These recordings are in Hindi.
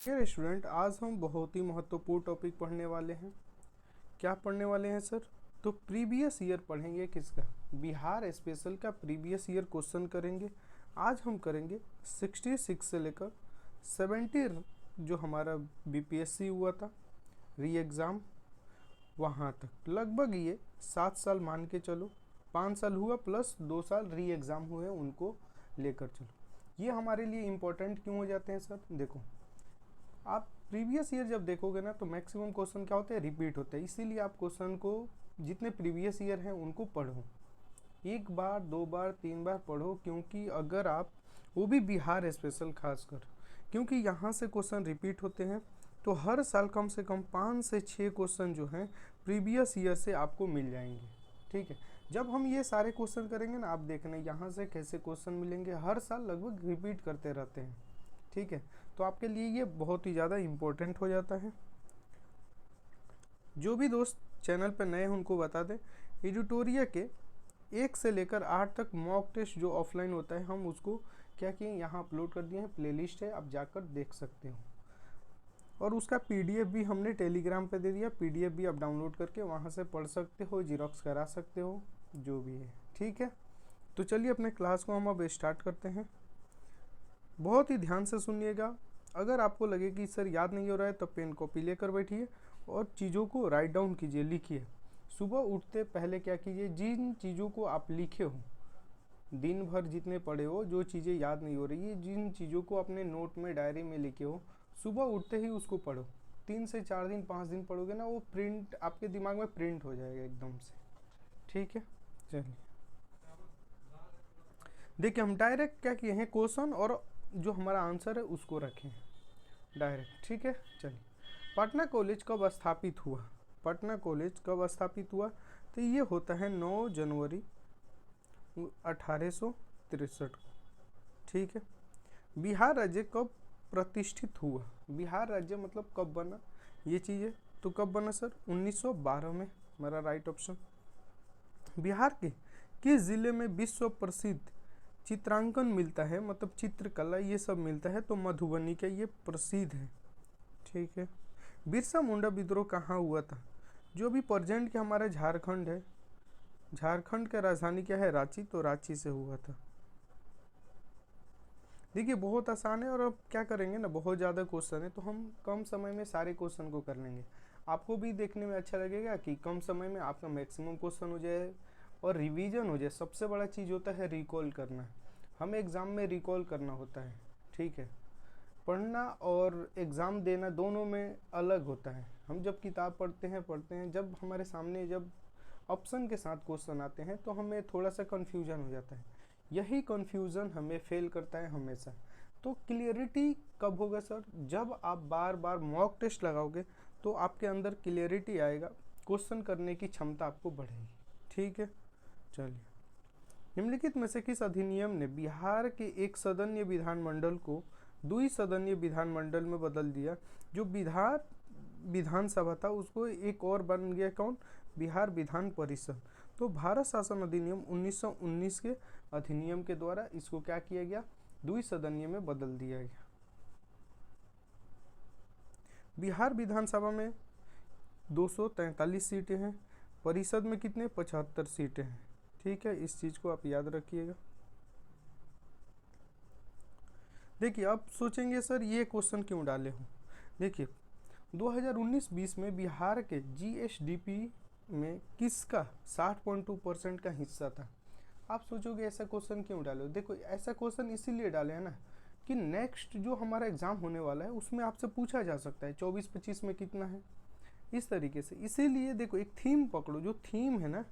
डियर स्टूडेंट, आज हम बहुत ही महत्वपूर्ण टॉपिक पढ़ने वाले हैं। क्या पढ़ने वाले हैं सर? तो प्रीवियस ईयर पढ़ेंगे। किसका? बिहार स्पेशल का प्रीवियस ईयर क्वेश्चन करेंगे। आज हम करेंगे 66 से लेकर 70 जो हमारा बीपीएससी हुआ था री एग्ज़ाम, वहाँ तक लगभग ये 7 साल मान के चलो। 5 साल हुआ प्लस 2 साल री एग्ज़ाम हुए, उनको लेकर चलो। ये हमारे लिए इम्पोर्टेंट क्यों हो जाते हैं सर? देखो, आप प्रीवियस ईयर जब देखोगे ना तो मैक्सिमम क्वेश्चन क्या होते हैं, रिपीट होते हैं। इसीलिए आप क्वेश्चन को जितने प्रीवियस ईयर हैं उनको पढ़ो, 1 बार 2 बार 3 बार पढ़ो। क्योंकि अगर आप, वो भी बिहार स्पेशल खासकर, क्योंकि यहाँ से क्वेश्चन रिपीट होते हैं, तो हर साल कम से कम 5 से 6 क्वेश्चन जो हैं प्रीवियस ईयर से आपको मिल जाएंगे। ठीक है, जब हम ये सारे क्वेश्चन करेंगे ना, आप देखना यहाँ से कैसे क्वेश्चन मिलेंगे, हर साल लगभग रिपीट करते रहते हैं। ठीक है, तो आपके लिए ये बहुत ही ज़्यादा इम्पोर्टेंट हो जाता है। जो भी दोस्त चैनल पर नए हैं उनको बता दें, एडिटोरिया के 1 से लेकर 8 तक मॉक टेस्ट जो ऑफलाइन होता है, हम उसको क्या किए, यहाँ अपलोड कर दिए हैं। प्लेलिस्ट है, आप जाकर देख सकते हो। और उसका पीडीएफ भी हमने टेलीग्राम पे दे दिया। पीडीएफ भी आप डाउनलोड करके वहाँ से पढ़ सकते हो, जीरोक्स करा सकते हो, जो भी है। ठीक है, तो चलिए अपने क्लास को हम अब स्टार्ट करते हैं। बहुत ही ध्यान से सुनिएगा। अगर आपको लगे कि सर याद नहीं हो रहा है तो पेन कॉपी लेकर बैठिए और चीज़ों को राइट डाउन कीजिए, लिखिए। सुबह उठते पहले क्या कीजिए, जिन चीज़ों को आप लिखे हो, दिन भर जितने पढ़े हो, जो चीज़ें याद नहीं हो रही है, जिन चीज़ों को अपने नोट में डायरी में लिखे हो, सुबह उठते ही उसको पढ़ो। 3 से 4 दिन 5 दिन पढ़ोगे ना, वो प्रिंट आपके दिमाग में प्रिंट हो जाएगा एकदम से। ठीक है, चलिए देखिए, हम डायरेक्ट क्या किए हैं, क्वेश्चन और जो हमारा आंसर है उसको रखें डायरेक्ट। ठीक है, चलिए। पटना कॉलेज कब स्थापित हुआ? पटना कॉलेज कब स्थापित हुआ? तो ये होता है 9 जनवरी 1863 को। ठीक है। बिहार राज्य कब प्रतिष्ठित हुआ? बिहार राज्य मतलब कब बना, ये चीज़ें तो कब बना सर? 1912 में, मेरा राइट ऑप्शन। बिहार के किस जिले में विश्व प्रसिद्ध चित्रांकन मिलता है, मतलब चित्रकला ये सब मिलता है? तो मधुबनी का ये प्रसिद्ध है। ठीक है। बिरसा मुंडा विद्रोह कहाँ हुआ था? जो भी प्रेजेंट के हमारा झारखंड है, झारखंड का राजधानी क्या है? रांची, तो रांची से हुआ था। देखिए बहुत आसान है, और अब क्या करेंगे ना, बहुत ज़्यादा क्वेश्चन है तो हम कम समय में सारे क्वेश्चन को कर लेंगे। आपको भी देखने में अच्छा लगेगा कि कम समय में आपका मैक्सिमम क्वेश्चन हो जाए और रिवीजन हो जाए। सबसे बड़ा चीज़ होता है रिकॉल करना। हमें एग्ज़ाम में रिकॉल करना होता है। ठीक है, पढ़ना और एग्ज़ाम देना दोनों में अलग होता है। हम जब किताब पढ़ते हैं, जब हमारे सामने जब ऑप्शन के साथ क्वेश्चन आते हैं तो हमें थोड़ा सा कन्फ्यूजन हो जाता है। यही कन्फ्यूज़न हमें फेल करता है हमेशा। तो क्लियरिटी कब होगा सर? जब आप बार बार मॉक टेस्ट लगाओगे तो आपके अंदर क्लियरिटी आएगा, क्वेश्चन करने की क्षमता आपको बढ़ेगी। ठीक है, चलिए। निम्नलिखित में से किस अधिनियम ने बिहार के एक सदनीय विधानमंडल को द्विसदनीय विधानमंडल में बदल दिया? जो बिहार विधानसभा था उसको एक और बन गया, कौन? बिहार विधान परिषद। तो भारत शासन अधिनियम 1919 के अधिनियम के द्वारा इसको क्या किया गया? द्विसदनीय में बदल दिया गया। बिहार विधानसभा में 243 सीटें हैं, परिषद में कितने? 75 सीटें हैं। ठीक है, इस चीज़ को आप याद रखिएगा। देखिए, आप सोचेंगे सर ये क्वेश्चन क्यों डाले हो। देखिए 2019-20 में बिहार के जीएसडीपी में किसका 60.2% का हिस्सा था? आप सोचोगे ऐसा क्वेश्चन क्यों डाले? देखो ऐसा क्वेश्चन इसीलिए डाले हैं ना कि नेक्स्ट जो हमारा एग्जाम होने वाला है उसमें आपसे पूछा जा सकता है 24-25 में कितना है, इस तरीके से। इसीलिए देखो एक थीम पकड़ो, जो थीम है ना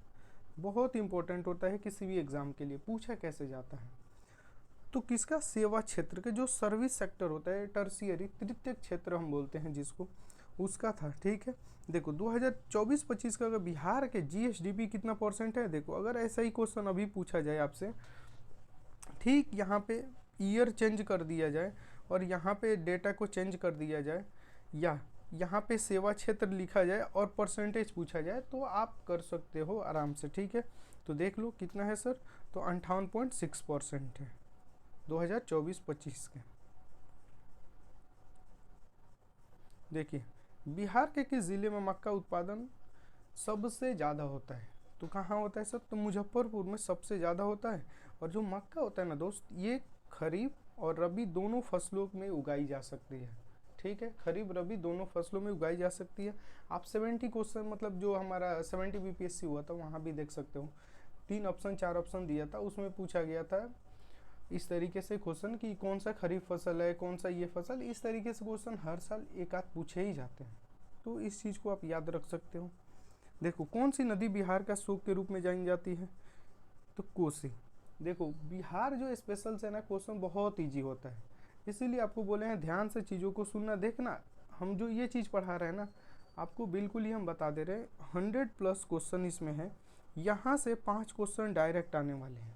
बहुत इंपॉर्टेंट होता है किसी भी एग्जाम के लिए, पूछा कैसे जाता है। तो किसका? सेवा क्षेत्र के जो सर्विस सेक्टर होता है, टर्शियरी तृतीय क्षेत्र हम बोलते हैं जिसको, उसका था। ठीक है, देखो 2024-25 का अगर बिहार के जीएसडीपी कितना परसेंट है, देखो अगर ऐसा ही क्वेश्चन अभी पूछा जाए आपसे, ठीक यहाँ पे ईयर चेंज कर दिया जाए और यहाँ पे डेटा को चेंज कर दिया जाए, या यहाँ पे सेवा क्षेत्र लिखा जाए और परसेंटेज पूछा जाए, तो आप कर सकते हो आराम से। ठीक है, तो देख लो कितना है सर, तो 58.6% है 2024-25 के। देखिए बिहार के किस जिले में मक्का उत्पादन सबसे ज़्यादा होता है? तो कहाँ होता है सर? तो मुजफ्फरपुर में सबसे ज़्यादा होता है। और जो मक्का होता है ना दोस्त, ये खरीफ और रबी दोनों फसलों में उगाई जा सकती है। ठीक है, खरीफ रबी दोनों फसलों में उगाई जा सकती है। आप 70 क्वेश्चन, मतलब जो हमारा 70 बीपीएससी हुआ था वहाँ भी देख सकते हो, 3 ऑप्शन 4 ऑप्शन दिया था, उसमें पूछा गया था इस तरीके से क्वेश्चन कि कौन सा खरीफ फसल है, कौन सा ये फसल। इस तरीके से क्वेश्चन हर साल एक आध पूछे ही जाते हैं, तो इस चीज़ को आप याद रख सकते हो। देखो कौन सी नदी बिहार का शोक के रूप में जानी जाती है? तो कोसी। देखो बिहार जो स्पेशल से ना क्वेश्चन बहुत इजी होता है, इसीलिए आपको बोले हैं ध्यान से चीज़ों को सुनना। देखना हम जो ये चीज़ पढ़ा रहे हैं ना, आपको बिल्कुल ही हम बता दे रहे हैं 100+ क्वेश्चन इसमें है। यहाँ से 5 क्वेश्चन डायरेक्ट आने वाले हैं।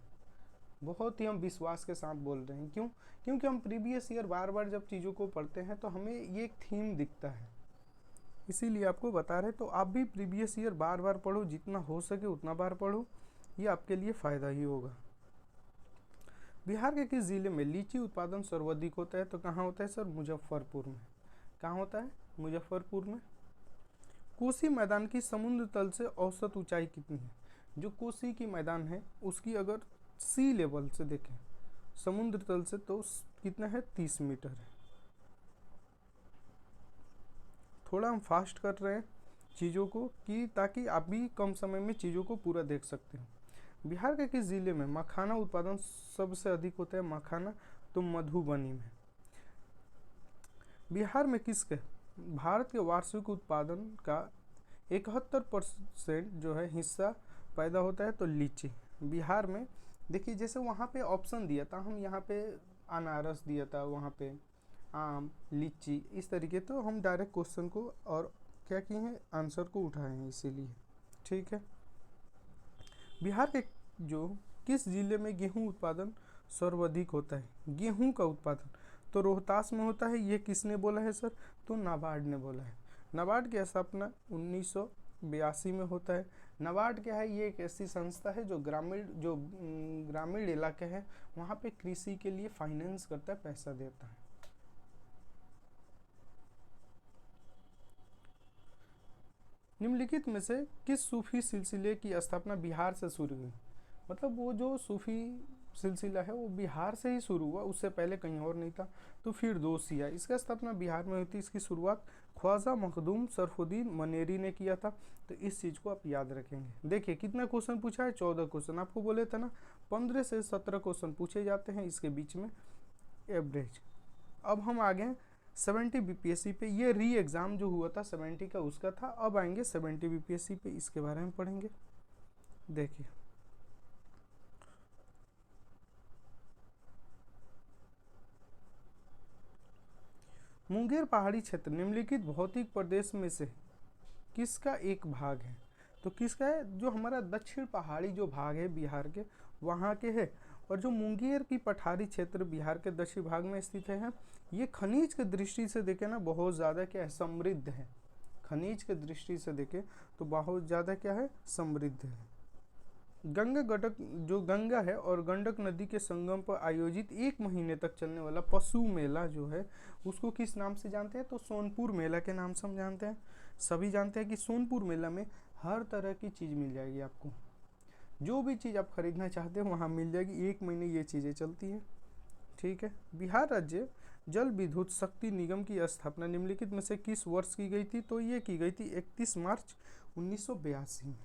बहुत ही हम विश्वास के साथ बोल रहे हैं, क्यों? क्योंकि हम प्रीवियस ईयर बार बार जब चीज़ों को पढ़ते हैं तो हमें ये एक थीम दिखता है, इसीलिए आपको बता रहे। तो आप भी प्रीवियस ईयर बार बार पढ़ो, जितना हो सके उतना बार पढ़ो, ये आपके लिए फ़ायदा ही होगा। बिहार के किस जिले में लीची उत्पादन सर्वाधिक होता है? तो कहाँ होता है सर? मुजफ्फरपुर में। कहाँ होता है? मुजफ्फरपुर में। कोसी मैदान की समुद्र तल से औसत ऊंचाई कितनी है? जो कोसी की मैदान है उसकी अगर सी लेवल से देखें, समुद्र तल से, तो कितना है? 30 मीटर है। थोड़ा हम फास्ट कर रहे हैं चीज़ों को कि ताकि आप भी कम समय में चीज़ों को पूरा देख सकते हो। बिहार के किस जिले में मखाना उत्पादन सबसे अधिक होता है? मखाना, तो मधुबनी में। बिहार में किसके भारत के वार्षिक उत्पादन का 71% जो है हिस्सा पैदा होता है? तो लीची। बिहार में देखिए जैसे वहाँ पे ऑप्शन दिया था, हम यहाँ पे अनारस दिया था, वहाँ पे आम, लीची, इस तरीके, तो हम डायरेक्ट क्वेश्चन को और क्या किए हैं, आंसर को उठाए हैं इसीलिए। ठीक है, बिहार के जो किस जिले में गेहूं उत्पादन सर्वाधिक होता है? गेहूं का उत्पादन तो रोहतास में होता है। ये किसने बोला है सर? तो नाबार्ड ने बोला है। नाबार्ड की स्थापना 1982 में होता है। नाबार्ड क्या है? ये एक ऐसी संस्था है जो ग्रामीण इलाके हैं वहाँ पे कृषि के लिए फाइनेंस करता है, पैसा देता है। निम्नलिखित में से किस सूफी सिलसिले की स्थापना बिहार से शुरू हुई? मतलब वो जो सूफी सिलसिला है वो बिहार से ही शुरू हुआ, उससे पहले कहीं और नहीं था। तो फिर दोसिया, इसका स्थापना बिहार में हुई थी। इसकी शुरुआत ख्वाजा मखदूम सरफुद्दीन मनेरी ने किया था। तो इस चीज़ को आप याद रखेंगे। देखिए कितना क्वेश्चन पूछा है? 14 क्वेश्चन। आपको बोले थे ना 15 से 17 क्वेश्चन पूछे जाते हैं इसके बीच में एवरेज। अब हम आ गए 70 बीपीएससी पे। ये री एग्ज़ाम जो हुआ था 70 का उसका था। अब आएंगे 70 बीपीएससी पे, इसके बारे में पढ़ेंगे। देखिए मुंगेर पहाड़ी क्षेत्र निम्नलिखित भौतिक प्रदेश में से किसका एक भाग है? तो किसका है? जो हमारा दक्षिण पहाड़ी जो भाग है बिहार के, वहाँ के है। और जो मुंगेर की पठारी क्षेत्र बिहार के दक्षिण भाग में स्थित है, ये खनिज के दृष्टि से देखें ना बहुत ज़्यादा क्या है? समृद्ध है। खनिज के दृष्टि से देखें तो बहुत ज़्यादा क्या है? समृद्ध है। गंगा गंडक, जो गंगा है और गंडक नदी के संगम पर आयोजित 1 महीने तक चलने वाला पशु मेला जो है उसको किस नाम से जानते हैं? तो सोनपुर मेला के नाम से हम जानते हैं। सभी जानते हैं कि सोनपुर मेला में हर तरह की चीज़ मिल जाएगी आपको, जो भी चीज़ आप खरीदना चाहते हो वहाँ मिल जाएगी। 1 महीने ये चीज़ें चलती हैं। ठीक है, बिहार राज्य जल विद्युत शक्ति निगम की स्थापना निम्नलिखित में से किस वर्ष की गई थी? तो ये की गई थी 31 मार्च 1982 में।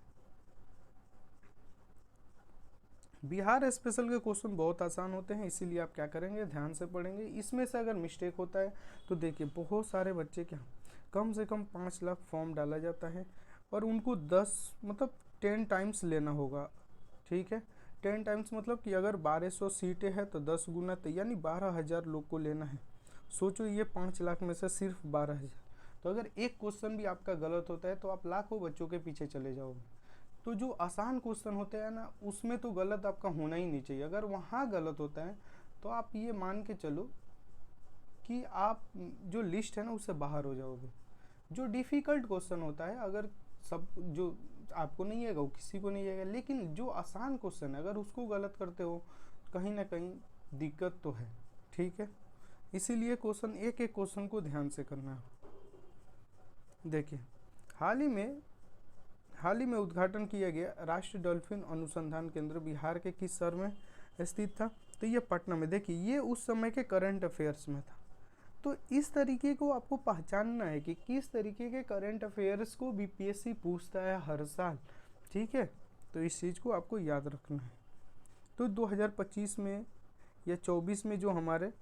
बिहार स्पेशल के क्वेश्चन बहुत आसान होते हैं, इसीलिए आप क्या करेंगे? ध्यान से पढ़ेंगे। इसमें से अगर मिस्टेक होता है तो देखिए बहुत सारे बच्चे क्या, कम से कम 5 लाख फॉर्म डाला जाता है और उनको 10 टाइम्स लेना होगा। ठीक है, 10 टाइम्स मतलब कि अगर 1200 सीटें हैं तो 10 गुना, तो यानी 12,000 लोग को लेना है। सोचो ये 5 लाख में से सिर्फ 12,000, तो अगर एक क्वेश्चन भी आपका गलत होता है तो आप लाखों बच्चों के पीछे चले जाओगे। तो जो आसान क्वेश्चन होते हैं ना उसमें तो गलत आपका होना ही नहीं चाहिए। अगर वहाँ गलत होता है तो आप ये मान के चलो कि आप जो लिस्ट है ना उससे बाहर हो जाओगे। जो डिफ़िकल्ट क्वेश्चन होता है, अगर सब जो आपको नहीं आएगा वो किसी को नहीं आएगा, लेकिन जो आसान क्वेश्चन है अगर उसको गलत करते हो कहीं ना कहीं दिक्कत तो है। ठीक है, इसीलिए क्वेश्चन एक एक क्वेश्चन को ध्यान से करना है। देखिए हाल ही में उद्घाटन किया गया राष्ट्रीय डॉल्फिन अनुसंधान केंद्र बिहार के किस शहर में स्थित था? तो ये पटना में। देखिए ये उस समय के करंट अफेयर्स में था। तो इस तरीके को आपको पहचानना है कि किस तरीके के करंट अफेयर्स को बीपीएससी पूछता है हर साल, ठीक है। तो इस चीज़ को आपको याद रखना है। तो 2025 में या 24 में जो हमारे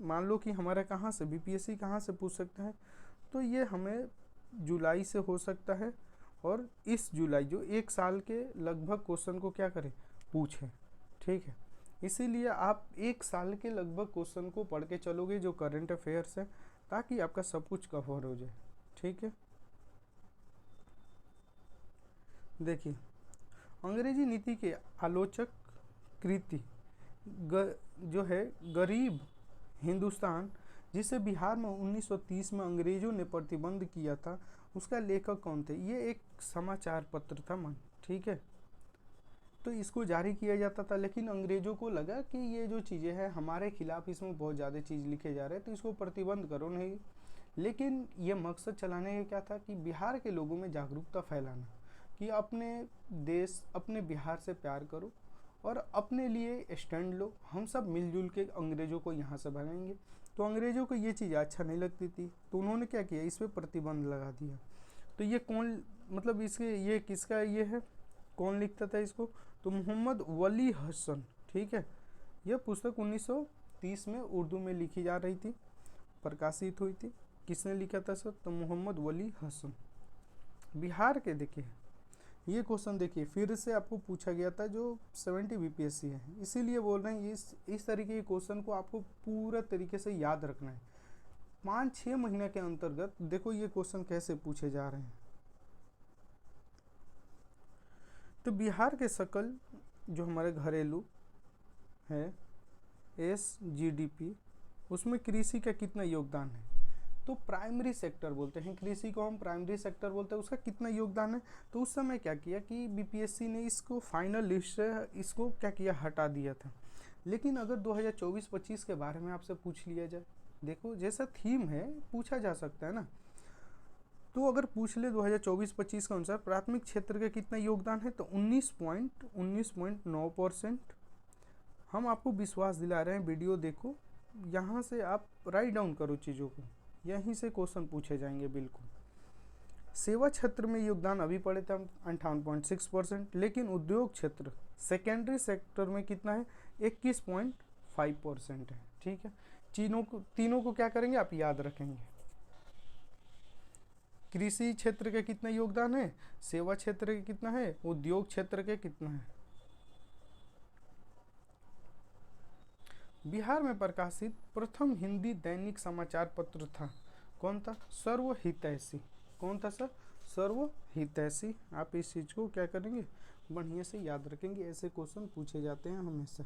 मान लो कि हमारा कहाँ से बीपीएससी कहाँ से पूछ सकता है, तो ये हमें जुलाई से हो सकता है। और इस जुलाई जो एक साल के लगभग क्वेश्चन को क्या करें, पूछें, ठीक है। इसीलिए आप एक साल के लगभग क्वेश्चन को पढ़ के चलोगे जो करंट अफेयर्स है, ताकि आपका सब कुछ कवर हो जाए, ठीक है। देखिए अंग्रेजी नीति के आलोचक कृति जो है गरीब हिंदुस्तान, जिसे बिहार में 1930 में अंग्रेजों ने प्रतिबंध किया था, उसका लेखक कौन थे? ये एक समाचार पत्र था मन, ठीक है। तो इसको जारी किया जाता था, लेकिन अंग्रेजों को लगा कि ये जो चीज़ें हैं हमारे खिलाफ, इसमें बहुत ज़्यादा चीज़ लिखे जा रहे हैं, तो इसको प्रतिबंध करो नहीं। लेकिन ये मकसद चलाने का क्या था कि बिहार के लोगों में जागरूकता फैलाना, कि अपने देश अपने बिहार से प्यार करो और अपने लिए स्टैंड लो, हम सब मिलजुल के अंग्रेज़ों को यहाँ से भगाएंगे। तो अंग्रेज़ों को ये चीज़ अच्छा नहीं लगती थी, तो उन्होंने क्या किया, इस पर प्रतिबंध लगा दिया। तो ये कौन, मतलब इसके ये किसका ये है, कौन लिखता था इसको? तो मोहम्मद वली हसन, ठीक है। यह पुस्तक 1930 में उर्दू में लिखी जा रही थी, प्रकाशित हुई थी। किसने लिखा था सर? तो मोहम्मद वली हसन। बिहार के देखिए ये क्वेश्चन देखिए फिर से आपको पूछा गया था, जो 70 बीपीएससी है, इसीलिए बोल रहे हैं इस तरीके के क्वेश्चन को आपको पूरा तरीके से याद रखना है। 5-6 महीने के अंतर्गत देखो ये क्वेश्चन कैसे पूछे जा रहे हैं। तो बिहार के सकल जो हमारे घरेलू है SGDP, उसमें कृषि का कितना योगदान है? तो प्राइमरी सेक्टर बोलते हैं, कृषि को हम प्राइमरी सेक्टर बोलते हैं, उसका कितना योगदान है? तो उस समय क्या किया कि बीपीएससी ने इसको फाइनल लिस्ट से इसको क्या किया, हटा दिया था। लेकिन अगर 2024-25 के बारे में आपसे पूछ लिया जाए, देखो जैसा थीम है पूछा जा सकता है ना, तो अगर पूछ ले 2024-25 के अनुसार प्राथमिक क्षेत्र का कितना योगदान है, तो 19.9%। हम आपको विश्वास दिला रहे हैं, वीडियो देखो, यहाँ से आप राइट डाउन करो चीज़ों को, यहीं से क्वेश्चन पूछे जाएंगे बिल्कुल। सेवा क्षेत्र में योगदान अभी पढ़े थे हम 58.6%, लेकिन उद्योग क्षेत्र सेकेंडरी सेक्टर में कितना है, 21.5% है, ठीक है। तीनों को क्या करेंगे आप याद रखेंगे। कृषि क्षेत्र का कितना योगदान है, सेवा क्षेत्र का कितना है, उद्योग क्षेत्र का कितना है। बिहार में प्रकाशित प्रथम हिंदी दैनिक समाचार पत्र था, कौन था? सर्वहितैषी। कौन था सर? सर्वहितैषी। आप इस चीज़ को क्या करेंगे, बढ़िया से याद रखेंगे, ऐसे क्वेश्चन पूछे जाते हैं हमेशा।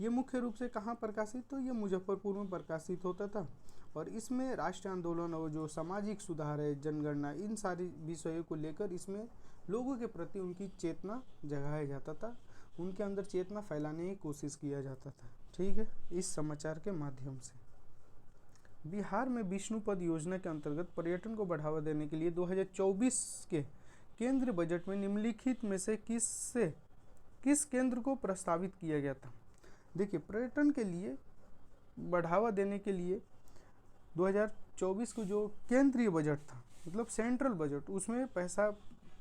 ये मुख्य रूप से कहाँ प्रकाशित? तो ये मुजफ्फरपुर में प्रकाशित होता था, और इसमें राष्ट्रीय आंदोलन और जो सामाजिक सुधार है, जनगणना, इन सारी विषयों को लेकर इसमें लोगों के प्रति उनकी चेतना जगाया जाता था, उनके अंदर चेतना फैलाने की कोशिश किया जाता था, ठीक है, इस समाचार के माध्यम से। बिहार में विष्णुपद योजना के अंतर्गत पर्यटन को बढ़ावा देने के लिए 2024 के केंद्रीय बजट में निम्नलिखित में से किस केंद्र को प्रस्तावित किया गया था? देखिए पर्यटन के लिए बढ़ावा देने के लिए 2024 को जो केंद्रीय बजट था, मतलब सेंट्रल बजट, उसमें पैसा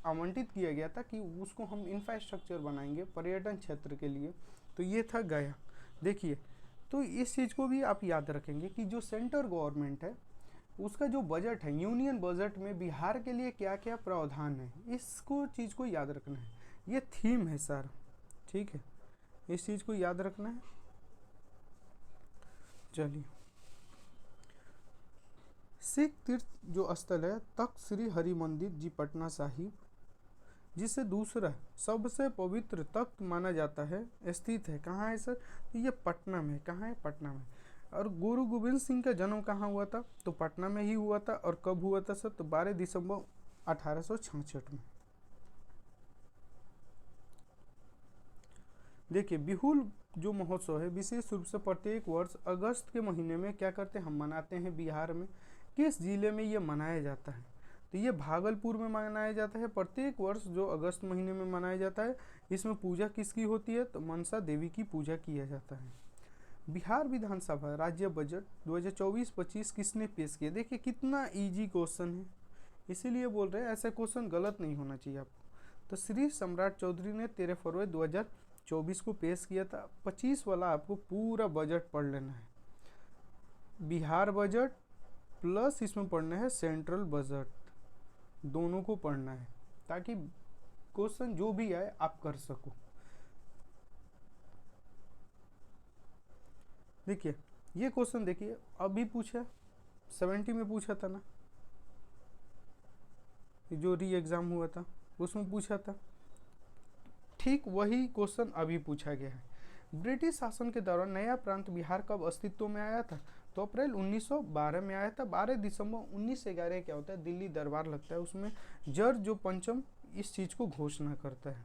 आवंटित किया गया था कि उसको हम इंफ्रास्ट्रक्चर बनाएंगे पर्यटन क्षेत्र के लिए। तो ये था गया। देखिए तो इस चीज़ को भी आप याद रखेंगे कि जो सेंट्रल गवर्नमेंट है उसका जो बजट है, यूनियन बजट में बिहार के लिए क्या क्या प्रावधान है, इसको चीज़ को याद रखना है। ये थीम है सर, ठीक है, इस चीज़ को याद रखना है। चलिए सिख तीर्थ जो स्थल है तख्त श्री हरि मंदिर जी पटना साहिब, जिसे दूसरा सबसे पवित्र तख्त माना जाता है, स्थित है कहाँ है सर? तो ये पटना में। कहाँ है? पटना में। और गुरु गोविंद सिंह का जन्म कहाँ हुआ था? तो पटना में ही हुआ था। और कब हुआ था सर? तो 12 दिसंबर 1866 में। देखिए बिहुल जो महोत्सव है विशेष रूप से प्रत्येक वर्ष अगस्त के महीने में क्या करते हैं हम मनाते हैं बिहार में, किस जिले में ये मनाया जाता है? तो ये भागलपुर में मनाया जाता है। प्रत्येक वर्ष जो अगस्त महीने में मनाया जाता है, इसमें पूजा किसकी होती है? तो मनसा देवी की पूजा किया जाता है। बिहार विधानसभा राज्य बजट 2024-25 किसने पेश किया? देखिए कितना इजी क्वेश्चन है, इसीलिए बोल रहे हैं ऐसा क्वेश्चन गलत नहीं होना चाहिए आपको। तो श्री सम्राट चौधरी ने 13 फरवरी 2024 को पेश किया था। 25 वाला आपको पूरा बजट पढ़ लेना है, बिहार बजट प्लस इसमें पढ़ना है सेंट्रल बजट, दोनों को पढ़ना है ताकि क्वेश्चन जो भी आए आप कर सको। देखिए ये क्वेश्चन देखिए अभी पूछा 70 में पूछा था ना, जो री एग्जाम हुआ था उसमें पूछा था, ठीक वही क्वेश्चन अभी पूछा गया है। ब्रिटिश शासन के दौरान नया प्रांत बिहार कब अस्तित्व में आया था? तो अप्रैल 1912 में आया था। 12 दिसंबर 1911 क्या होता है? दिल्ली दरबार लगता है, उसमें जॉर्ज जो पंचम इस चीज को घोषणा करता है।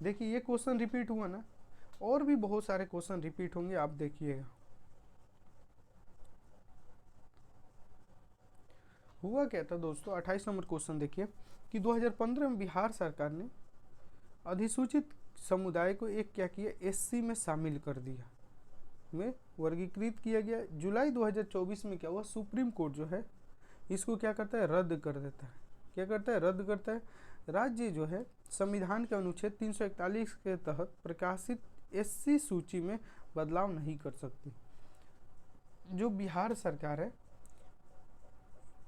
देखिए ये क्वेश्चन रिपीट हुआ ना, और भी बहुत सारे क्वेश्चन रिपीट होंगे, आप देखिएगा। हुआ क्या था दोस्तों, 28 नंबर क्वेश्चन देखिए कि 2015 में बिहार सरकार ने अधिसूचित समुदाय को एक क्या किया? एससी में शामिल कर दिया, में वर्गीकृत किया गया। जुलाई 2024 में क्या हुआ? सुप्रीम कोर्ट जो है इसको क्या करता है? रद्द कर देता है। क्या करता है? रद्द करता है। राज्य जो है संविधान के अनुच्छेद 341 के तहत प्रकाशित एससी सूची में बदलाव नहीं कर सकती। जो बिहार सरकार है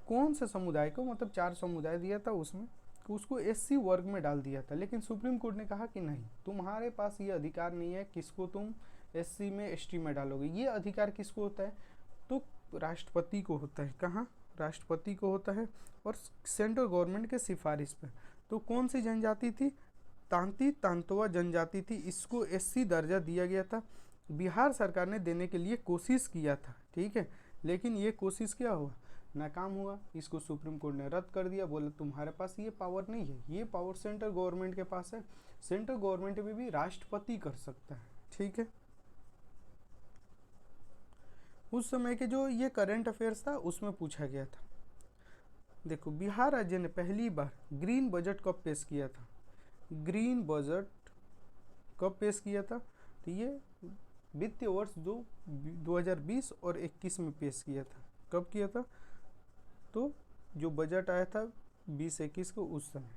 कौन से समुदाय को, मतलब 4 समुदाय दिया था उसमें, उसको एससी वर्ग में डाल दिया था, लेकिन सुप्रीम कोर्ट ने कहा कि नहीं, तुम्हारे पास ये अधिकार नहीं है किसको तुम एससी में एसटी में डालोगे। ये अधिकार किसको होता है? तो राष्ट्रपति को होता है। कहाँ? राष्ट्रपति को होता है, और सेंट्रल गवर्नमेंट के सिफारिश पर। तो कौन सी जनजाति थी? तांती तांतवा जनजाति थी, इसको एससी दर्जा दिया गया था। बिहार सरकार ने देने के लिए कोशिश किया था, ठीक है, लेकिन ये कोशिश क्या हुआ? नाकाम हुआ। इसको सुप्रीम कोर्ट ने रद्द कर दिया, बोला तुम्हारे पास ये पावर नहीं है, ये पावर सेंट्रल गवर्नमेंट के पास है। सेंट्रल गवर्नमेंट में भी राष्ट्रपति कर सकता है, ठीक है। उस समय के जो ये करंट अफेयर्स था उसमें पूछा गया था। देखो बिहार राज्य ने पहली बार ग्रीन बजट कब पेश किया था? ग्रीन बजट कब पेश किया था? तो ये वित्तीय वर्ष 2020 और 21 में पेश किया था। कब किया था? तो जो बजट आया था 20-21 को, उस समय।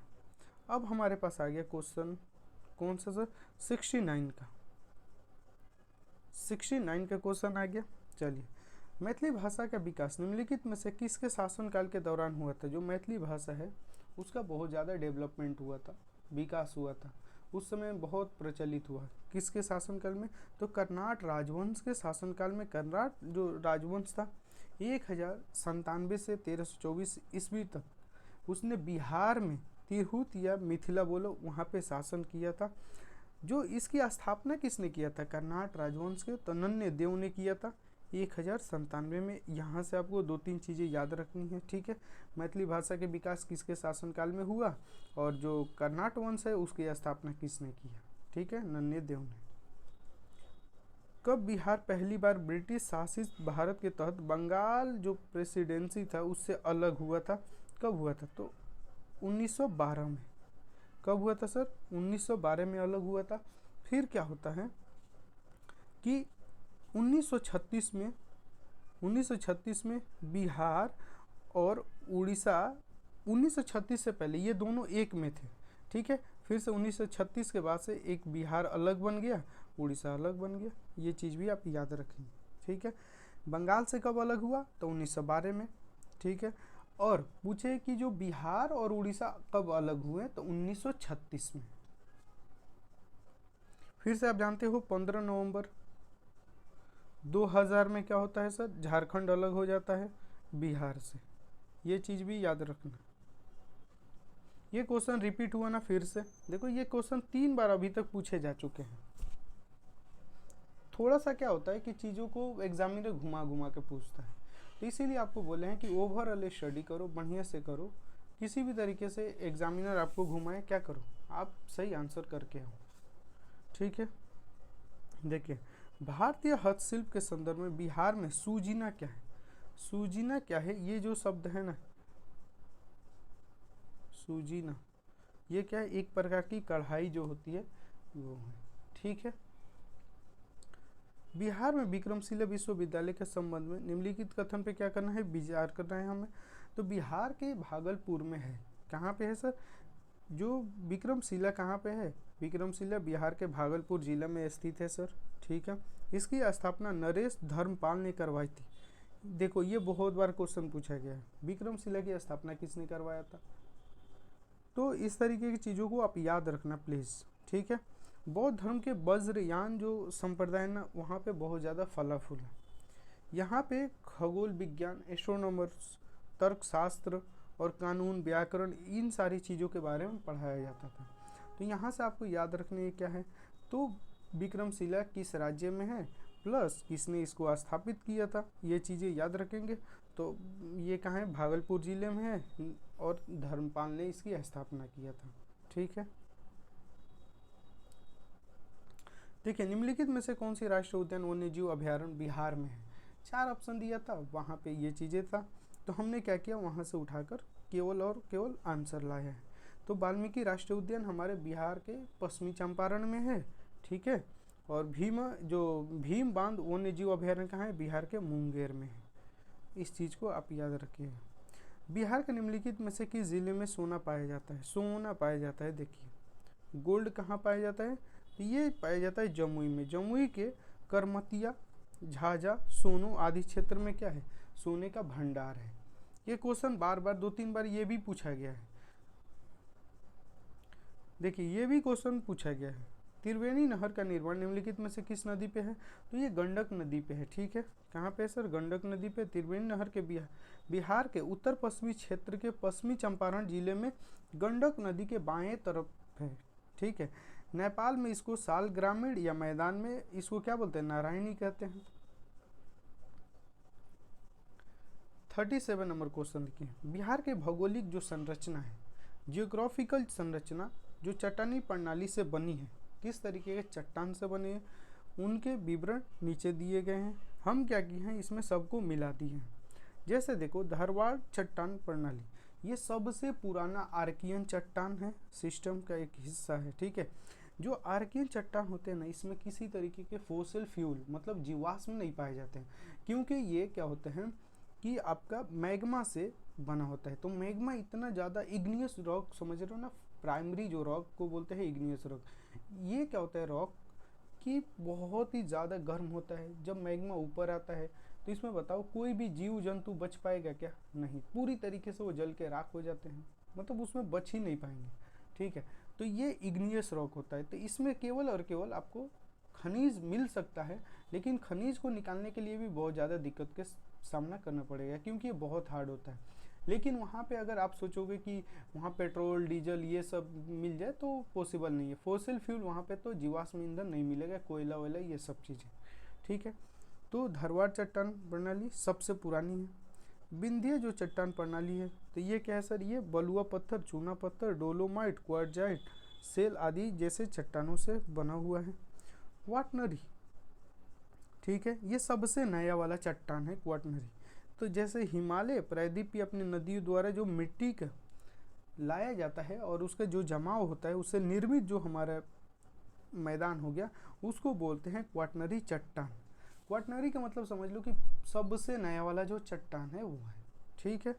अब हमारे पास आ गया क्वेश्चन कौन सा सर? 69 का। 69 का क्वेश्चन आ गया। चलिए, मैथिली भाषा का विकास निम्नलिखित में से किसके शासनकाल के दौरान हुआ था? जो मैथिली भाषा है उसका बहुत ज़्यादा डेवलपमेंट हुआ था, विकास हुआ था, उस समय बहुत प्रचलित हुआ। किसके शासनकाल में? तो कर्नाट राजवंश के शासनकाल में। कर्नाट जो राजवंश था 1097 से 1324 ईस्वी तक उसने बिहार में तिरहुत या मिथिला बोलो वहाँ पे शासन किया था। जो इसकी स्थापना किसने किया था? कर्नाट राजवंश के तनन्य देव ने किया था 1097 में। यहाँ से आपको 2-3 चीज़ें याद रखनी है, ठीक है। मैथिली भाषा के विकास किसके शासनकाल में हुआ, और जो कर्नाट वंश है उसकी स्थापना किसने किया, ठीक है? नन्य देव ने। कब बिहार पहली बार ब्रिटिश शासित भारत के तहत बंगाल जो प्रेसिडेंसी था उससे अलग हुआ था? कब हुआ था? तो 1912 में। कब हुआ था सर? 1912 में अलग हुआ था। फिर क्या होता है कि 1936 में बिहार और उड़ीसा, 1936 से पहले ये दोनों एक में थे, ठीक है। फिर से 1936 के बाद से एक बिहार अलग बन गया, उड़ीसा अलग बन गया। ये चीज़ भी आप याद रखेंगे, ठीक है। बंगाल से कब अलग हुआ? तो 1912 में, ठीक है। और पूछे कि जो बिहार और उड़ीसा कब अलग हुए? तो 1936 में। फिर से आप जानते हो 15 नवंबर 2000 में क्या होता है सर? झारखंड अलग हो जाता है बिहार से। ये चीज़ भी याद रखना। ये क्वेश्चन रिपीट हुआ ना फिर से। देखो ये क्वेश्चन 3 बार अभी तक पूछे जा चुके हैं। थोड़ा सा क्या होता है कि चीज़ों को एग्जामिनर घुमा घुमा के पूछता है, तो इसीलिए आपको बोले हैं कि ओवरऑल स्टडी करो, बढ़िया से करो। किसी भी तरीके से एग्जामिनर आपको घुमाए, क्या करो, आप सही आंसर करके आओ, ठीक है। देखिए भारतीय हस्तशिल्प के संदर्भ में बिहार में सूजीना क्या है? सूजीना क्या है? ये जो शब्द है ना, सूजीना, ये क्या है? एक प्रकार की कढ़ाई जो होती है वो है। ठीक है। बिहार में विक्रमशिला विश्वविद्यालय के संबंध में निम्नलिखित कथन पे क्या करना है? विचार करना है हमें। तो बिहार के भागलपुर में है। कहाँ पे है सर? जो विक्रमशिला कहाँ पे है? विक्रमशिला बिहार के भागलपुर जिला में स्थित है सर। ठीक है। इसकी स्थापना नरेश धर्मपाल ने करवाई थी। देखो ये बहुत बार क्वेश्चन पूछा गया है, विक्रमशिला की स्थापना किसने करवाया था? तो इस तरीके की चीज़ों को आप याद रखना प्लीज़। ठीक है। बौद्ध धर्म के वज्रयान जो संप्रदाय ना, वहाँ पे बहुत ज़्यादा फला फूला। यहाँ पे खगोल विज्ञान, एस्ट्रोनॉमर्स, तर्कशास्त्र और कानून, व्याकरण, इन सारी चीज़ों के बारे में पढ़ाया जाता था। तो यहाँ से आपको याद रखने क्या है? तो विक्रमशिला किस राज्य में है, प्लस किसने इसको स्थापित किया था, ये चीज़ें याद रखेंगे। तो ये कहाँ है? भागलपुर जिले में है, और धर्मपाल ने इसकी स्थापना किया था। ठीक है। देखिए निम्नलिखित में से कौन सी राष्ट्रीय उद्यान वन्यजीव अभ्यारण्य बिहार में है? 4 ऑप्शन दिया था, वहाँ पे ये चीज़ें था। तो हमने क्या किया, वहाँ से उठाकर केवल और केवल आंसर लाया है। तो वाल्मीकि राष्ट्रीय उद्यान हमारे बिहार के पश्चिमी चंपारण में है। ठीक है। और भीम बांध वन्यजीव अभ्यारण्य कहाँ है? बिहार के मुंगेर में है। इस चीज़ को आप याद रखिए। बिहार के निम्नलिखित में से किस जिले में सोना पाया जाता है? सोना पाया जाता है। देखिए गोल्ड कहाँ पाया जाता है? तो ये पाया जाता है जमुई में। जमुई के करमतिया, झाझा, सोनू आदि क्षेत्र में क्या है? सोने का भंडार है। ये क्वेश्चन बार बार 2-3 बार ये भी पूछा गया है। देखिए ये भी क्वेश्चन पूछा गया है। त्रिवेणी नहर का निर्माण निम्नलिखित में से किस नदी पे है? तो ये गंडक नदी पे है। ठीक है। कहाँ पे है सर? गंडक नदी पे। त्रिवेणी नहर के बिहार के उत्तर पश्चिमी क्षेत्र के पश्चिमी चंपारण जिले में गंडक नदी के बाएं तरफ है। ठीक है। नेपाल में इसको साल ग्रामीण या मैदान में इसको क्या बोलते हैं? नारायणी कहते हैं। 37 नंबर क्वेश्चन देखिए, बिहार के भौगोलिक जो संरचना है, जियोग्राफिकल संरचना जो चट्टानी प्रणाली से बनी है, किस तरीके के चट्टान से बने हैं, उनके विवरण नीचे दिए गए हैं। हम क्या किए हैं, इसमें सबको मिला दिए हैं। जैसे देखो धारवाड़ चट्टान प्रणाली, ये सबसे पुराना आर्कियन चट्टान है, सिस्टम का एक हिस्सा है। ठीक है। जो आर्कियन चट्टान होते हैं ना, इसमें किसी तरीके के फोसिल फ्यूल मतलब जीवाश्म नहीं पाए जाते हैं, क्योंकि ये क्या होते हैं कि आपका मैग्मा से बना होता है। तो मैग्मा इतना ज़्यादा इग्नियस रॉक समझ रहे हो ना, प्राइमरी जो रॉक को बोलते हैं इग्नियस रॉक। ये क्या होता है रॉक कि बहुत ही ज़्यादा गर्म होता है। जब मैग्मा ऊपर आता है तो इसमें बताओ कोई भी जीव जंतु बच पाएगा क्या? नहीं, पूरी तरीके से वो जल के राख हो जाते हैं, मतलब उसमें बच ही नहीं पाएंगे। ठीक है। तो ये इग्नियस रॉक होता है। तो इसमें केवल और केवल आपको खनिज मिल सकता है, लेकिन खनिज को निकालने के लिए भी बहुत ज़्यादा दिक्कत के सामना करना पड़ेगा, क्योंकि ये बहुत हार्ड होता है। लेकिन वहाँ पे अगर आप सोचोगे कि वहाँ पेट्रोल डीजल ये सब मिल जाए तो पॉसिबल नहीं है। फोसिल फ्यूल वहाँ पे तो जीवाश्म ईंधन नहीं मिलेगा, कोयला वोयला ये सब चीज़ें। ठीक है। तो धारवाड़ चट्टान प्रणाली सबसे पुरानी है। विंध्य जो चट्टान प्रणाली है, तो ये क्या है सर? ये बलुआ पत्थर, चूना पत्थर, डोलोमाइट, क्वार्टजाइट, सेल आदि जैसे चट्टानों से बना हुआ है। क्वाटनरी, ठीक है, ये सबसे नया वाला चट्टान है क्वाटनरी। तो जैसे हिमालय प्रायद्वीपीय अपनी नदियों द्वारा जो मिट्टी का लाया जाता है और उसका जो जमाव होता है, उससे निर्मित जो हमारा मैदान हो गया, उसको बोलते हैं क्वाटनरी चट्टान। क्वाटनरी का मतलब समझ लो कि सबसे नया वाला जो चट्टान है वो है। ठीक है।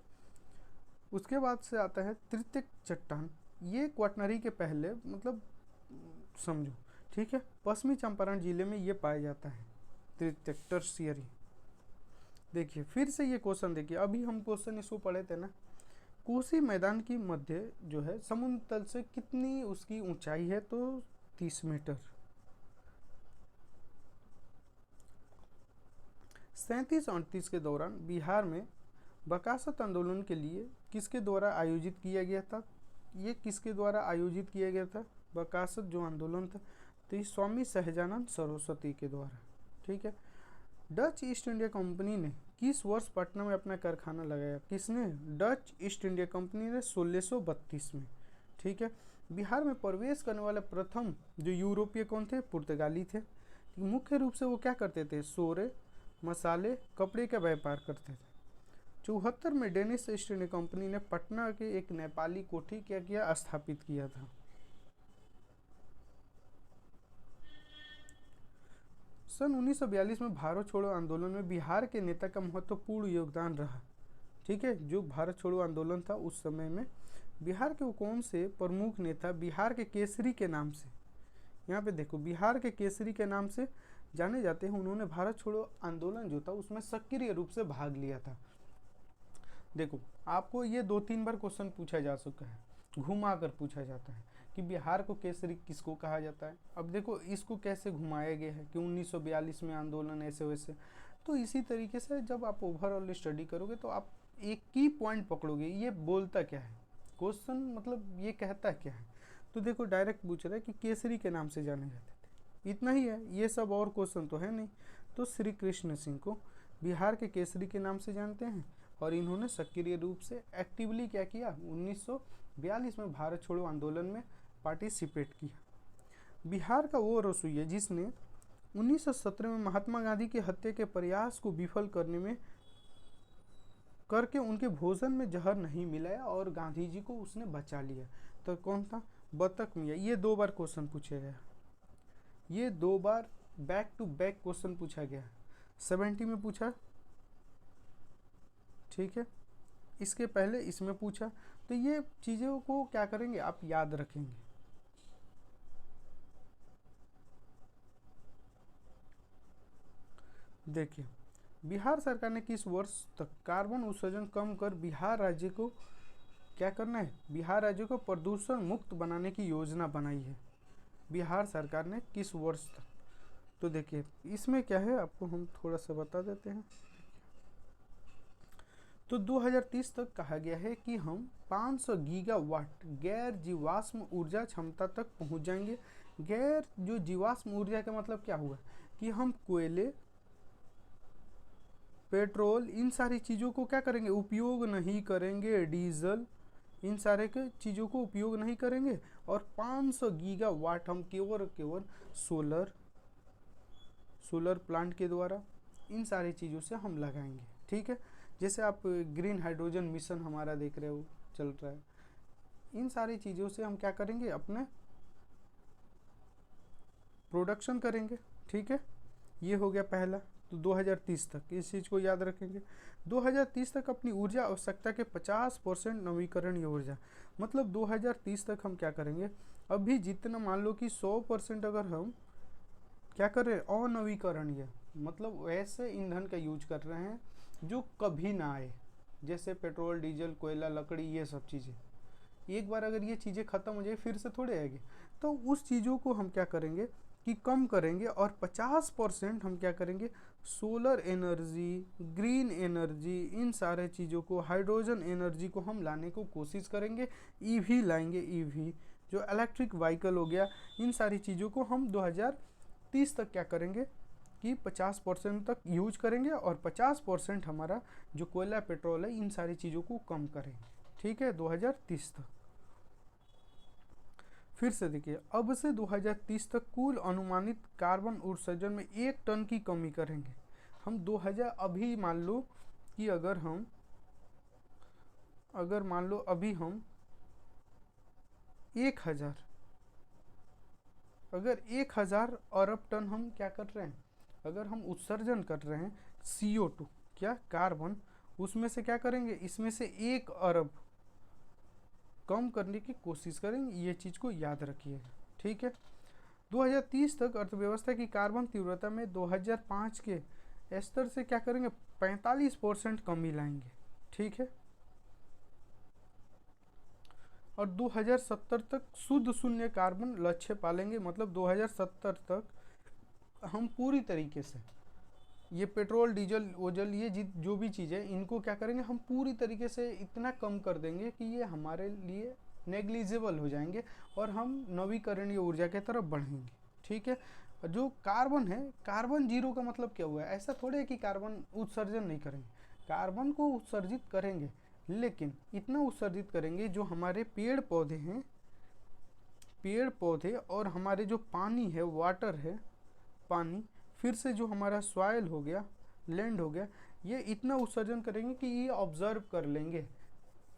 उसके बाद से आता है तृतीयक चट्टान। ये क्वाटनरी के पहले मतलब समझो। ठीक है। पश्चिमी चंपारण जिले में ये पाया जाता है, तृतीयक टर्शियरी। देखिए फिर से ये क्वेश्चन देखिए, अभी हम क्वेश्चन इसको पढ़े थे ना, कोसी मैदान की मध्य जो है समुद्र तल से कितनी उसकी ऊंचाई है? तो 30 मीटर। 37-38 के दौरान बिहार में बकासत आंदोलन के लिए किसके द्वारा आयोजित किया गया था? ये किसके द्वारा आयोजित किया गया था बकासत जो आंदोलन था? तो ये स्वामी सहजानंद सरस्वती के द्वारा। ठीक है। डच ईस्ट इंडिया कंपनी ने किस वर्ष पटना में अपना कारखाना लगाया? किसने? डच ईस्ट इंडिया कंपनी ने 1632 में। ठीक है। बिहार में प्रवेश करने वाले प्रथम जो यूरोपीय कौन थे? पुर्तगाली थे। मुख्य रूप से वो क्या करते थे? सोरे, मसाले, कपड़े का व्यापार करते थे। 74 में डेनिस ईस्ट इंडिया कंपनी ने पटना के एक नेपाली कोठी क्या किया, स्थापित किया था। सन 1942 में भारत छोड़ो आंदोलन में बिहार के नेता का महत्वपूर्ण योगदान रहा। ठीक है, जो भारत छोड़ो आंदोलन था उस समय में बिहार के कौन से प्रमुख नेता बिहार के केसरी के नाम से, यहाँ पे देखो बिहार के केसरी के नाम से जाने जाते हैं। उन्होंने भारत छोड़ो आंदोलन जो था उसमें सक्रिय रूप से भाग लिया था। देखो आपको ये 2-3 बार क्वेश्चन पूछा जा चुका है, घुमा कर पूछा जाता है कि बिहार को केसरी किसको कहा जाता है। अब देखो इसको कैसे घुमाया गया है कि 1942 में आंदोलन ऐसे वैसे। तो इसी तरीके से जब आप ओवरऑल स्टडी करोगे तो आप एक की पॉइंट पकड़ोगे, ये बोलता क्या है क्वेश्चन, मतलब ये कहता क्या है। तो देखो डायरेक्ट पूछ रहा है कि केसरी के नाम से जाने जाते थे, इतना ही है, ये सब और क्वेश्चन तो है नहीं। तो श्री कृष्ण सिंह को बिहार के केसरी के नाम से जानते हैं और इन्होंने सक्रिय रूप से एक्टिवली क्या किया, 1942 में भारत छोड़ो आंदोलन में पार्टिसिपेट किया। बिहार का वो रसोइया जिसने 1917 में महात्मा गांधी की हत्या के प्रयास को विफल करके उनके भोजन में जहर नहीं मिलाया और गांधी जी को उसने बचा लिया, तो कौन था, बतख मियाँ। ये 2 बार क्वेश्चन पूछा गया, ये 2 बार बैक टू बैक क्वेश्चन पूछा गया। 70 में पूछा, ठीक है, इसके पहले इसमें पूछा। तो ये चीज़ों को क्या करेंगे आप याद रखेंगे। देखिए बिहार सरकार ने किस वर्ष तक कार्बन उत्सर्जन कम कर बिहार राज्य को क्या करना है, बिहार राज्य को प्रदूषण मुक्त बनाने की योजना बनाई है। बिहार सरकार ने किस वर्ष तक, तो देखिए इसमें क्या है आपको हम थोड़ा सा बता देते हैं। तो 2030 तक कहा गया है कि हम 500 गीगावाट गैर जीवाश्म ऊर्जा क्षमता तक पहुंच जाएंगे। गैर जो जीवाश्म ऊर्जा का मतलब क्या हुआ कि हम कोयले, पेट्रोल, इन सारी चीज़ों को क्या करेंगे, उपयोग नहीं करेंगे, डीजल, इन सारे के चीज़ों को उपयोग नहीं करेंगे। और 500 गीगावाट हम केवल सोलर प्लांट के द्वारा इन सारी चीज़ों से हम लगाएंगे। ठीक है, जैसे आप ग्रीन हाइड्रोजन मिशन हमारा देख रहे हो चल रहा है, इन सारी चीज़ों से हम क्या करेंगे, अपने प्रोडक्शन करेंगे। ठीक है, ये हो गया पहला। तो 2030 तक इस चीज़ को याद रखेंगे। 2030 तक अपनी ऊर्जा आवश्यकता के 50% नवीकरणीय ऊर्जा, मतलब 2030 तक हम क्या करेंगे, अभी जितना मान लो कि 100% अगर हम क्या कर रहे हैं अनवीकरणीय, मतलब वैसे ईंधन का यूज कर रहे हैं जो कभी ना आए, जैसे पेट्रोल, डीजल, कोयला, लकड़ी, ये सब चीज़ें एक बार अगर ये चीज़ें ख़त्म हो जाए फिर से थोड़े आएगी। तो उस चीज़ों को हम क्या करेंगे कि कम करेंगे और 50% हम क्या करेंगे, सोलर एनर्जी, ग्रीन एनर्जी, इन सारे चीज़ों को, हाइड्रोजन एनर्जी को हम लाने को कोशिश करेंगे। ईवी लाएंगे, ईवी जो इलेक्ट्रिक व्हीकल हो गया, इन सारी चीज़ों को हम 2030 तक क्या करेंगे कि 50% तक यूज करेंगे और 50% हमारा जो कोयला, पेट्रोल है, इन सारी चीज़ों को कम करेंगे। ठीक है, 2030 तक। फिर से देखिए, अब से 2030 तक कुल अनुमानित कार्बन उत्सर्जन में 1 टन की कमी करेंगे हम। 2000 अभी मान लो कि अगर मान लो अभी हम 1000 अरब टन हम क्या कर रहे हैं, अगर हम उत्सर्जन कर रहे हैं CO2 क्या कार्बन, उसमें से क्या करेंगे, इसमें से 1 अरब कम करने की कोशिश करेंगे। ये चीज़ को याद रखिएगा। ठीक है, 2030 तक अर्थव्यवस्था की कार्बन तीव्रता में 2005 के स्तर से क्या करेंगे, 45% कमी लाएंगे। ठीक है, और 2070 तक शुद्ध शून्य कार्बन लक्ष्य पालेंगे, मतलब 2070 तक हम पूरी तरीके से ये पेट्रोल, डीजल, ओजल, ये जो भी चीज़ें इनको क्या करेंगे, हम पूरी तरीके से इतना कम कर देंगे कि ये हमारे लिए नेग्लिजिबल हो जाएंगे और हम नवीकरणीय ऊर्जा की तरफ बढ़ेंगे। ठीक है, जो कार्बन है, कार्बन जीरो का मतलब क्या हुआ है, ऐसा थोड़े है कि कार्बन उत्सर्जन नहीं करेंगे, कार्बन को उत्सर्जित करेंगे, लेकिन इतना उत्सर्जित करेंगे जो हमारे पेड़ पौधे हैं, पेड़ पौधे और हमारे जो पानी है, वाटर है, पानी, फिर से जो हमारा सॉइल हो गया, लैंड हो गया, ये इतना उत्सर्जन करेंगे कि ये ऑब्जर्व कर लेंगे,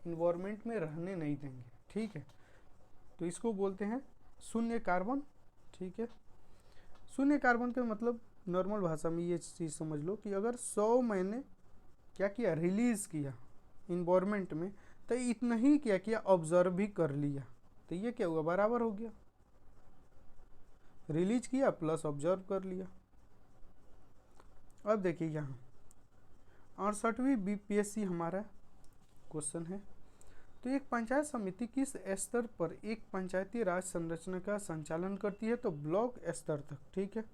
इन्वायरमेंट में रहने नहीं देंगे। ठीक है, तो इसको बोलते हैं शून्य कार्बन। ठीक है, शून्य कार्बन के मतलब नॉर्मल भाषा में ये चीज़ समझ लो कि अगर 100 मैंने क्या किया, रिलीज किया इन्वायरमेंट में, तो इतना ही क्या किया, ऑब्जर्व भी कर लिया, तो ये क्या हुआ, बराबर हो गया। रिलीज किया प्लस ऑब्जर्व कर लिया। अब देखिए यहाँ 68वीं बीपीएससी हमारा क्वेश्चन है। तो एक पंचायत समिति किस स्तर पर एक पंचायती राज संरचना का संचालन करती है, तो ब्लॉक स्तर तक। ठीक है,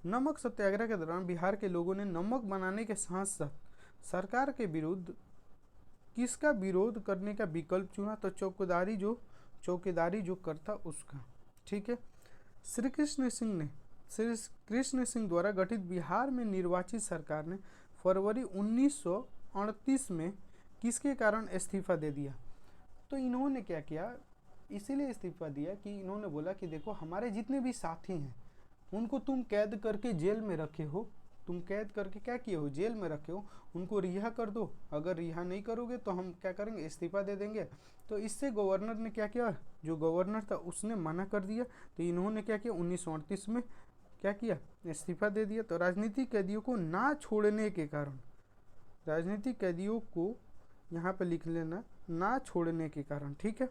नमक सत्याग्रह के दौरान बिहार के लोगों ने नमक बनाने के साथ साथ सरकार के विरुद्ध किसका विरोध करने का विकल्प चुना, तो चौकीदारी जो करता उसका। ठीक है, श्री कृष्ण सिंह द्वारा गठित बिहार में निर्वाचित सरकार ने फरवरी 1938 में किसके कारण इस्तीफा दे दिया, तो इन्होंने क्या किया, इसीलिए इस्तीफा दिया कि इन्होंने बोला कि देखो हमारे जितने भी साथी हैं उनको तुम कैद करके जेल में रखे हो, तुम कैद करके क्या किए हो, जेल में रखे हो, उनको रिहा कर दो, अगर रिहा नहीं करोगे तो हम क्या करेंगे, इस्तीफा दे देंगे। तो इससे गवर्नर ने क्या किया, जो गवर्नर था उसने मना कर दिया, तो इन्होंने क्या किया 1938 में क्या किया, इस्तीफा दे दिया। तो राजनीतिक कैदियों को ना छोड़ने के कारण, राजनीतिक कैदियों को यहाँ पे लिख लेना, ना छोड़ने के कारण। ठीक है,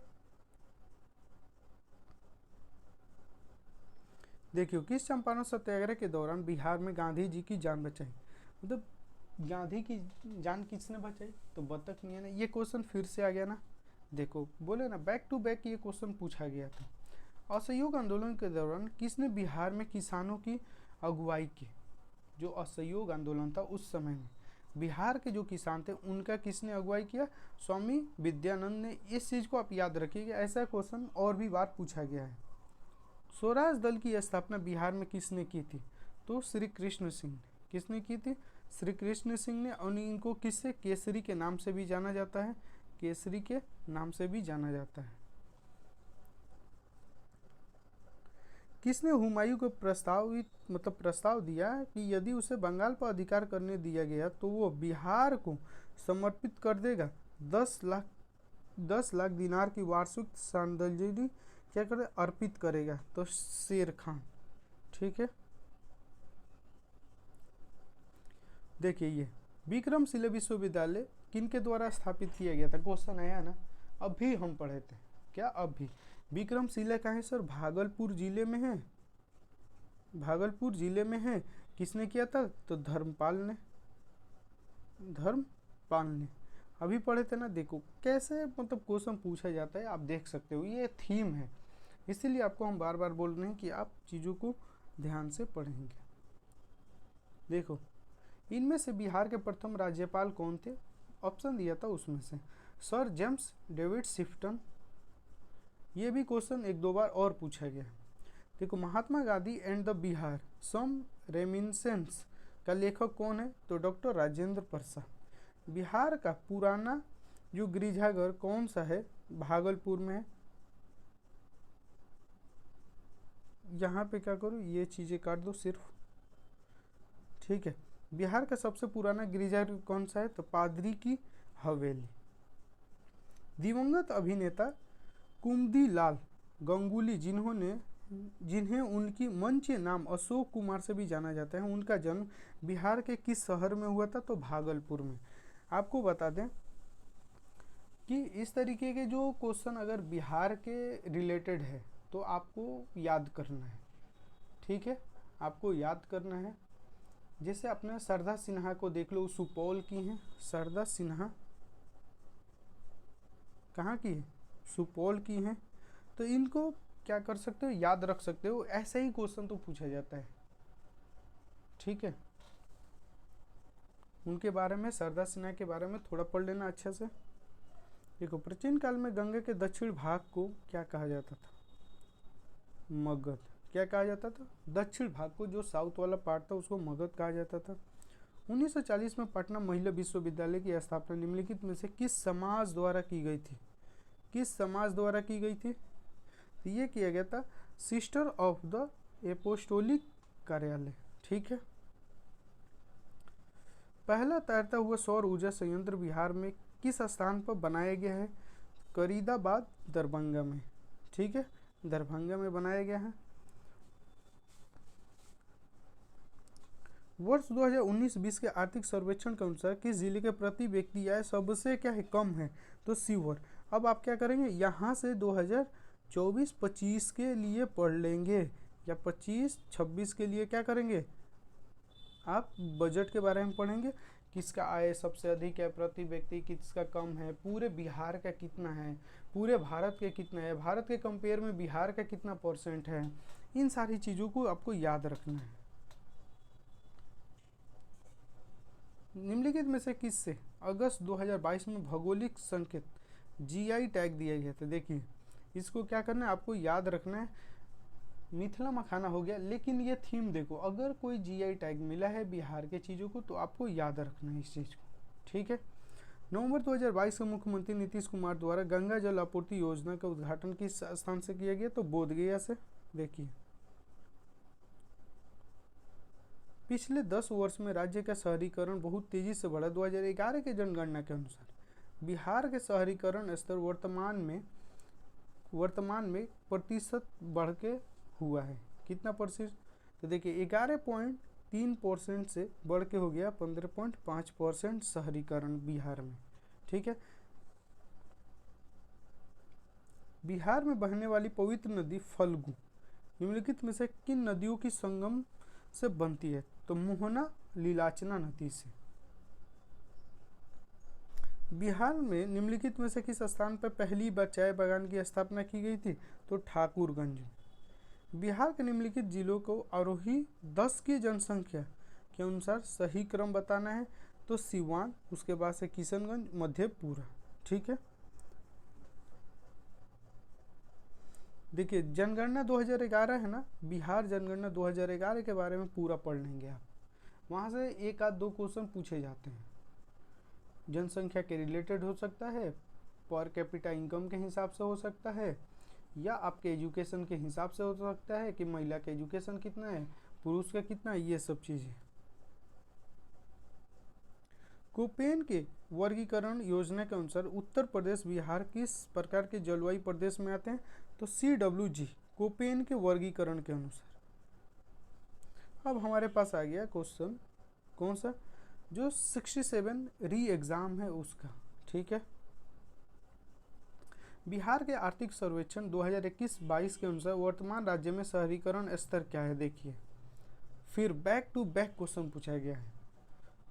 देखियो किस चंपारण सत्याग्रह के दौरान बिहार में गांधी जी की जान बचाई, मतलब गांधी की जान किसने बचाई, तो बतख मियां ने। ये क्वेश्चन फिर से आ गया ना, देखो बोले ना बैक टू बैक ये क्वेश्चन पूछा गया था। असहयोग आंदोलन के दौरान किसने बिहार में किसानों की अगुवाई की, जो असहयोग आंदोलन था उस समय में बिहार के जो किसान थे उनका किसने अगुवाई किया, स्वामी विद्यानंद ने। इस चीज़ को आप याद रखिएगा, ऐसा क्वेश्चन और भी बार पूछा गया है। स्वराज दल की स्थापना बिहार में किसने की थी, तो श्री कृष्ण सिंह ने। किसने की थी, श्री कृष्ण सिंह ने। और इनको किससे, केसरी के नाम से भी जाना जाता है, केसरी के नाम से भी जाना जाता है। किसने हुमायूं को प्रस्ताव दिया कि यदि उसे बंगाल पर अधिकार करने दिया गया तो वो बिहार को समर्पित कर देगा, 10 लाख दिनार की वार्षिक श्रद्धांजलि क्या करे, अर्पित करेगा, तो शेर खान। ठीक है, देखिए ये विक्रमशिला विश्वविद्यालय किनके द्वारा स्थापित किया गया था, क्वेश्चन आया ना, अभी हम पढ़े थे क्या, अभी। विक्रमशिला कहाँ है सर, भागलपुर जिले में है, भागलपुर जिले में है। किसने किया था, तो धर्मपाल ने अभी पढ़े थे ना। देखो कैसे मतलब क्वेश्चन पूछा जाता है, आप देख सकते हो, ये थीम है, इसीलिए आपको हम बार बार बोल रहे हैं कि आप चीज़ों को ध्यान से पढ़ेंगे। देखो इनमें से बिहार के प्रथम राज्यपाल कौन थे, ऑप्शन दिया था उसमें से सर जेम्स डेविड शिफ्टन। ये भी क्वेश्चन 1-2 बार और पूछा गया। देखो Mahatma Gandhi and the Bihar some reminiscences का लेखक कौन है, तो डॉक्टर राजेंद्र प्रसाद। बिहार का पुराना जो गिरजाघर कौन सा है, भागलपुर में है। यहाँ पे क्या करो, ये चीज़ें काट दो सिर्फ। ठीक है, बिहार का सबसे पुराना गिरजाघर कौन सा है, तो पादरी की हवेली। दिवंगत अभिनेता कुमुदलाल गांगुली जिन्हें उनकी मंच नाम अशोक कुमार से भी जाना जाता है, उनका जन्म बिहार के किस शहर में हुआ था, तो भागलपुर में। आपको बता दें कि इस तरीके के जो क्वेश्चन अगर बिहार के रिलेटेड है तो आपको याद करना है। ठीक है, आपको याद करना है। जैसे अपने शारदा सिन्हा को देख लो, सुपौल की हैं, शारदा सिन्हा कहाँ की है, सुपौल की हैं। तो इनको क्या कर सकते हो, याद रख सकते हो, ऐसे ही क्वेश्चन तो पूछा जाता है। ठीक है, उनके बारे में, शारदा सिन्हा के बारे में थोड़ा पढ़ लेना अच्छा से। देखो प्राचीन काल में गंगा के दक्षिण भाग को क्या कहा जाता था, मगध। क्या कहा जाता था, दक्षिण भाग को, जो साउथ वाला पार्ट था उसको मगध कहा जाता था। 1940 में पटना महिला विश्वविद्यालय की स्थापना निम्नलिखित में से किस समाज द्वारा की गई थी, किस समाज द्वारा की गई थी, तो ये किया गया था सिस्टर ऑफ द एपोस्टोलिक कार्यालय। ठीक है, पहला तैरता हुआ सौर ऊर्जा संयंत्र बिहार में किस स्थान पर बनाया गया है? करीदाबाद, दरभंगा में। ठीक है, दरभंगा में बनाया गया है। वर्ष 2019-20 के आर्थिक सर्वेक्षण के अनुसार किस जिले के प्रति व्यक्ति आय सबसे क्या है, कम है? तो शिवहर। अब आप क्या करेंगे, यहाँ से 2024-25 के लिए पढ़ लेंगे, या 25-26 के लिए क्या करेंगे, आप बजट के बारे में पढ़ेंगे। किसका आय सबसे अधिक है प्रति व्यक्ति, किसका कम है, पूरे बिहार का कितना है, पूरे भारत के कितना है, भारत के कंपेयर में बिहार का कितना % है। इन सारी चीज़ों को आपको याद रखना है। निम्नलिखित में से किससे अगस्त 2022 में भौगोलिक संकेत GI टैग दिया गया था? देखिए, इसको क्या करना है, आपको याद रखना है। मिथिला मखाना हो गया, लेकिन ये थीम देखो, अगर कोई GI टैग मिला है बिहार के चीज़ों को तो आपको याद रखना है इस चीज़ को। ठीक है। नवंबर 2022 में मुख्यमंत्री नीतीश कुमार द्वारा गंगा जल आपूर्ति योजना का उद्घाटन किस स्थान से किया गया? तो बोधगया से। देखिए, पिछले 10 वर्ष में राज्य का शहरीकरण बहुत तेजी से बढ़ा। 2011 के जनगणना के अनुसार बिहार के शहरीकरण स्तर वर्तमान में प्रतिशत बढ़ के हुआ है। कितना %? तो देखिए, 11.3% से बढ़ के हो गया 15.5% शहरीकरण बिहार में। ठीक है। बिहार में बहने वाली पवित्र नदी फल्गु निम्नलिखित में से किन नदियों की संगम से बनती है? तो मोहना लीलाचना नदी से। बिहार में निम्नलिखित में से किस स्थान पर पहली बार चाय बागान की स्थापना की गई थी? तो ठाकुरगंज। बिहार के निम्नलिखित जिलों को आरोही 10 की जनसंख्या के अनुसार सही क्रम बताना है। तो सिवान, उसके बाद से किशनगंज, मधेपुरा। ठीक है। देखिए, जनगणना 2011 है ना, बिहार जनगणना 2011 के बारे में पूरा पढ़ लेंगे आप। वहाँ से 1 आध 2 क्वेश्चन पूछे जाते हैं। जनसंख्या के रिलेटेड हो सकता है, पर कैपिटा इनकम के हिसाब से हो सकता है, या आपके एजुकेशन के हिसाब से हो सकता है कि महिला का एजुकेशन कितना है, पुरुष का कितना है, ये सब चीज़ें। कोपेन के वर्गीकरण योजना के अनुसार उत्तर प्रदेश, बिहार किस प्रकार के जलवायु प्रदेश में आते हैं? तो CWG, कोपेन के वर्गीकरण के अनुसार। अब हमारे पास आ गया क्वेश्चन, कौन सा? जो 67 री एग्ज़ाम है उसका। ठीक है। बिहार के आर्थिक सर्वेक्षण 2021-22 के अनुसार वर्तमान राज्य में शहरीकरण स्तर क्या है? देखिए, फिर बैक टू बैक क्वेश्चन पूछा गया है।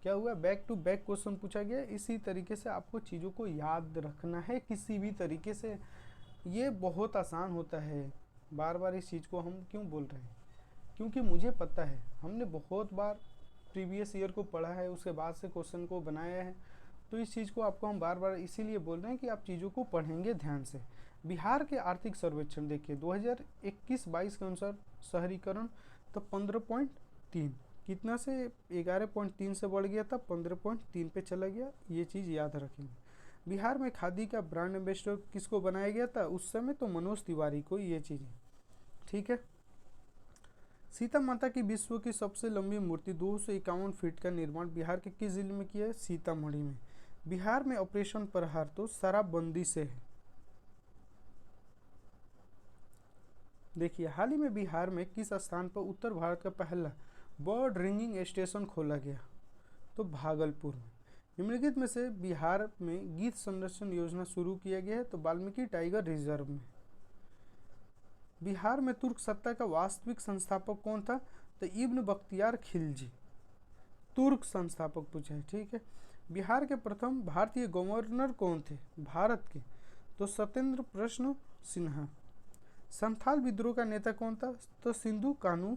क्या हुआ? बैक टू बैक क्वेश्चन पूछा गया। इसी तरीके से आपको चीज़ों को याद रखना है किसी भी तरीके से। ये बहुत आसान होता है। बार बार इस चीज़ को हम क्यों बोल रहे हैं? क्योंकि मुझे पता है, हमने बहुत बार प्रीवियस ईयर को पढ़ा है, उसके बाद से क्वेश्चन को बनाया है। तो इस चीज़ को आपको हम बार बार इसीलिए बोल रहे हैं कि आप चीज़ों को पढ़ेंगे ध्यान से। बिहार के आर्थिक सर्वेक्षण देखिए 2021-22 के अनुसार शहरीकरण तो 15.3, कितना से 11.3 से बढ़ गया था, 15.3 पे चला गया। ये चीज़ याद रखेंगे। बिहार में खादी का ब्रांड एम्बेसडर किसको बनाया गया था उस समय? तो मनोज तिवारी को। ये चीज़ें ठीक है। सीता माता की विश्व की सबसे लंबी मूर्ति 251 फीट का निर्माण बिहार के किस जिले में किया है? सीतामढ़ी में। बिहार में ऑपरेशन प्रहार तो शराबबंदी से है। देखिए, हाल ही में बिहार में किस स्थान पर उत्तर भारत का पहला बर्ड रिंगिंग स्टेशन खोला गया? तो भागलपुर में। निम्नलिखित में से बिहार में गीत संरक्षण योजना शुरू किया गया है? तो वाल्मीकि टाइगर रिजर्व में। बिहार में तुर्क सत्ता का वास्तविक संस्थापक कौन था? तो इब्न बख्तियार खिलजी, तुर्क संस्थापक पूछा है। ठीक है। बिहार के प्रथम भारतीय गवर्नर कौन थे भारत के? तो सत्येंद्र प्रसन्न सिन्हा। संथाल विद्रोह का नेता कौन था? तो सिंधु कानू।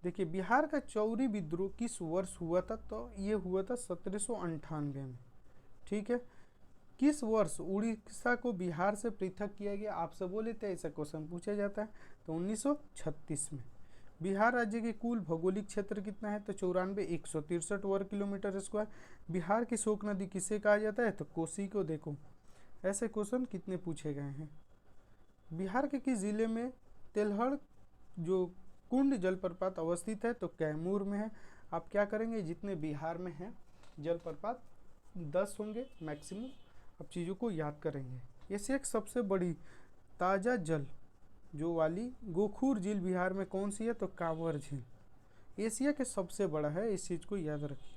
देखिए, बिहार का चौरी विद्रोह किस वर्ष हुआ था? तो ये हुआ था 1798 में। ठीक है। किस वर्ष उड़ीसा को बिहार से पृथक किया गया? आपसे बोले थे, ऐसा क्वेश्चन पूछा जाता है। तो 1936 में। बिहार राज्य के कुल भौगोलिक क्षेत्र कितना है? तो 94,163 वर्ग किलोमीटर स्क्वायर। बिहार की शोक नदी किसे कहा जाता है? तो कोसी को। देखो, ऐसे क्वेश्चन कितने पूछे गए हैं। बिहार के किस जिले में तेलहड़ जो कुंड जलप्रपात अवस्थित है? तो कैमूर में है। आप क्या करेंगे, जितने बिहार में हैं जलप्रपात 10 होंगे मैक्सिमम, आप चीज़ों को याद करेंगे। एशिया की सबसे बड़ी ताज़ा जल जो वाली गोखूर झील बिहार में कौन सी है? तो कांवर झील एशिया के सबसे बड़ा है, इस चीज़ को याद रखिए।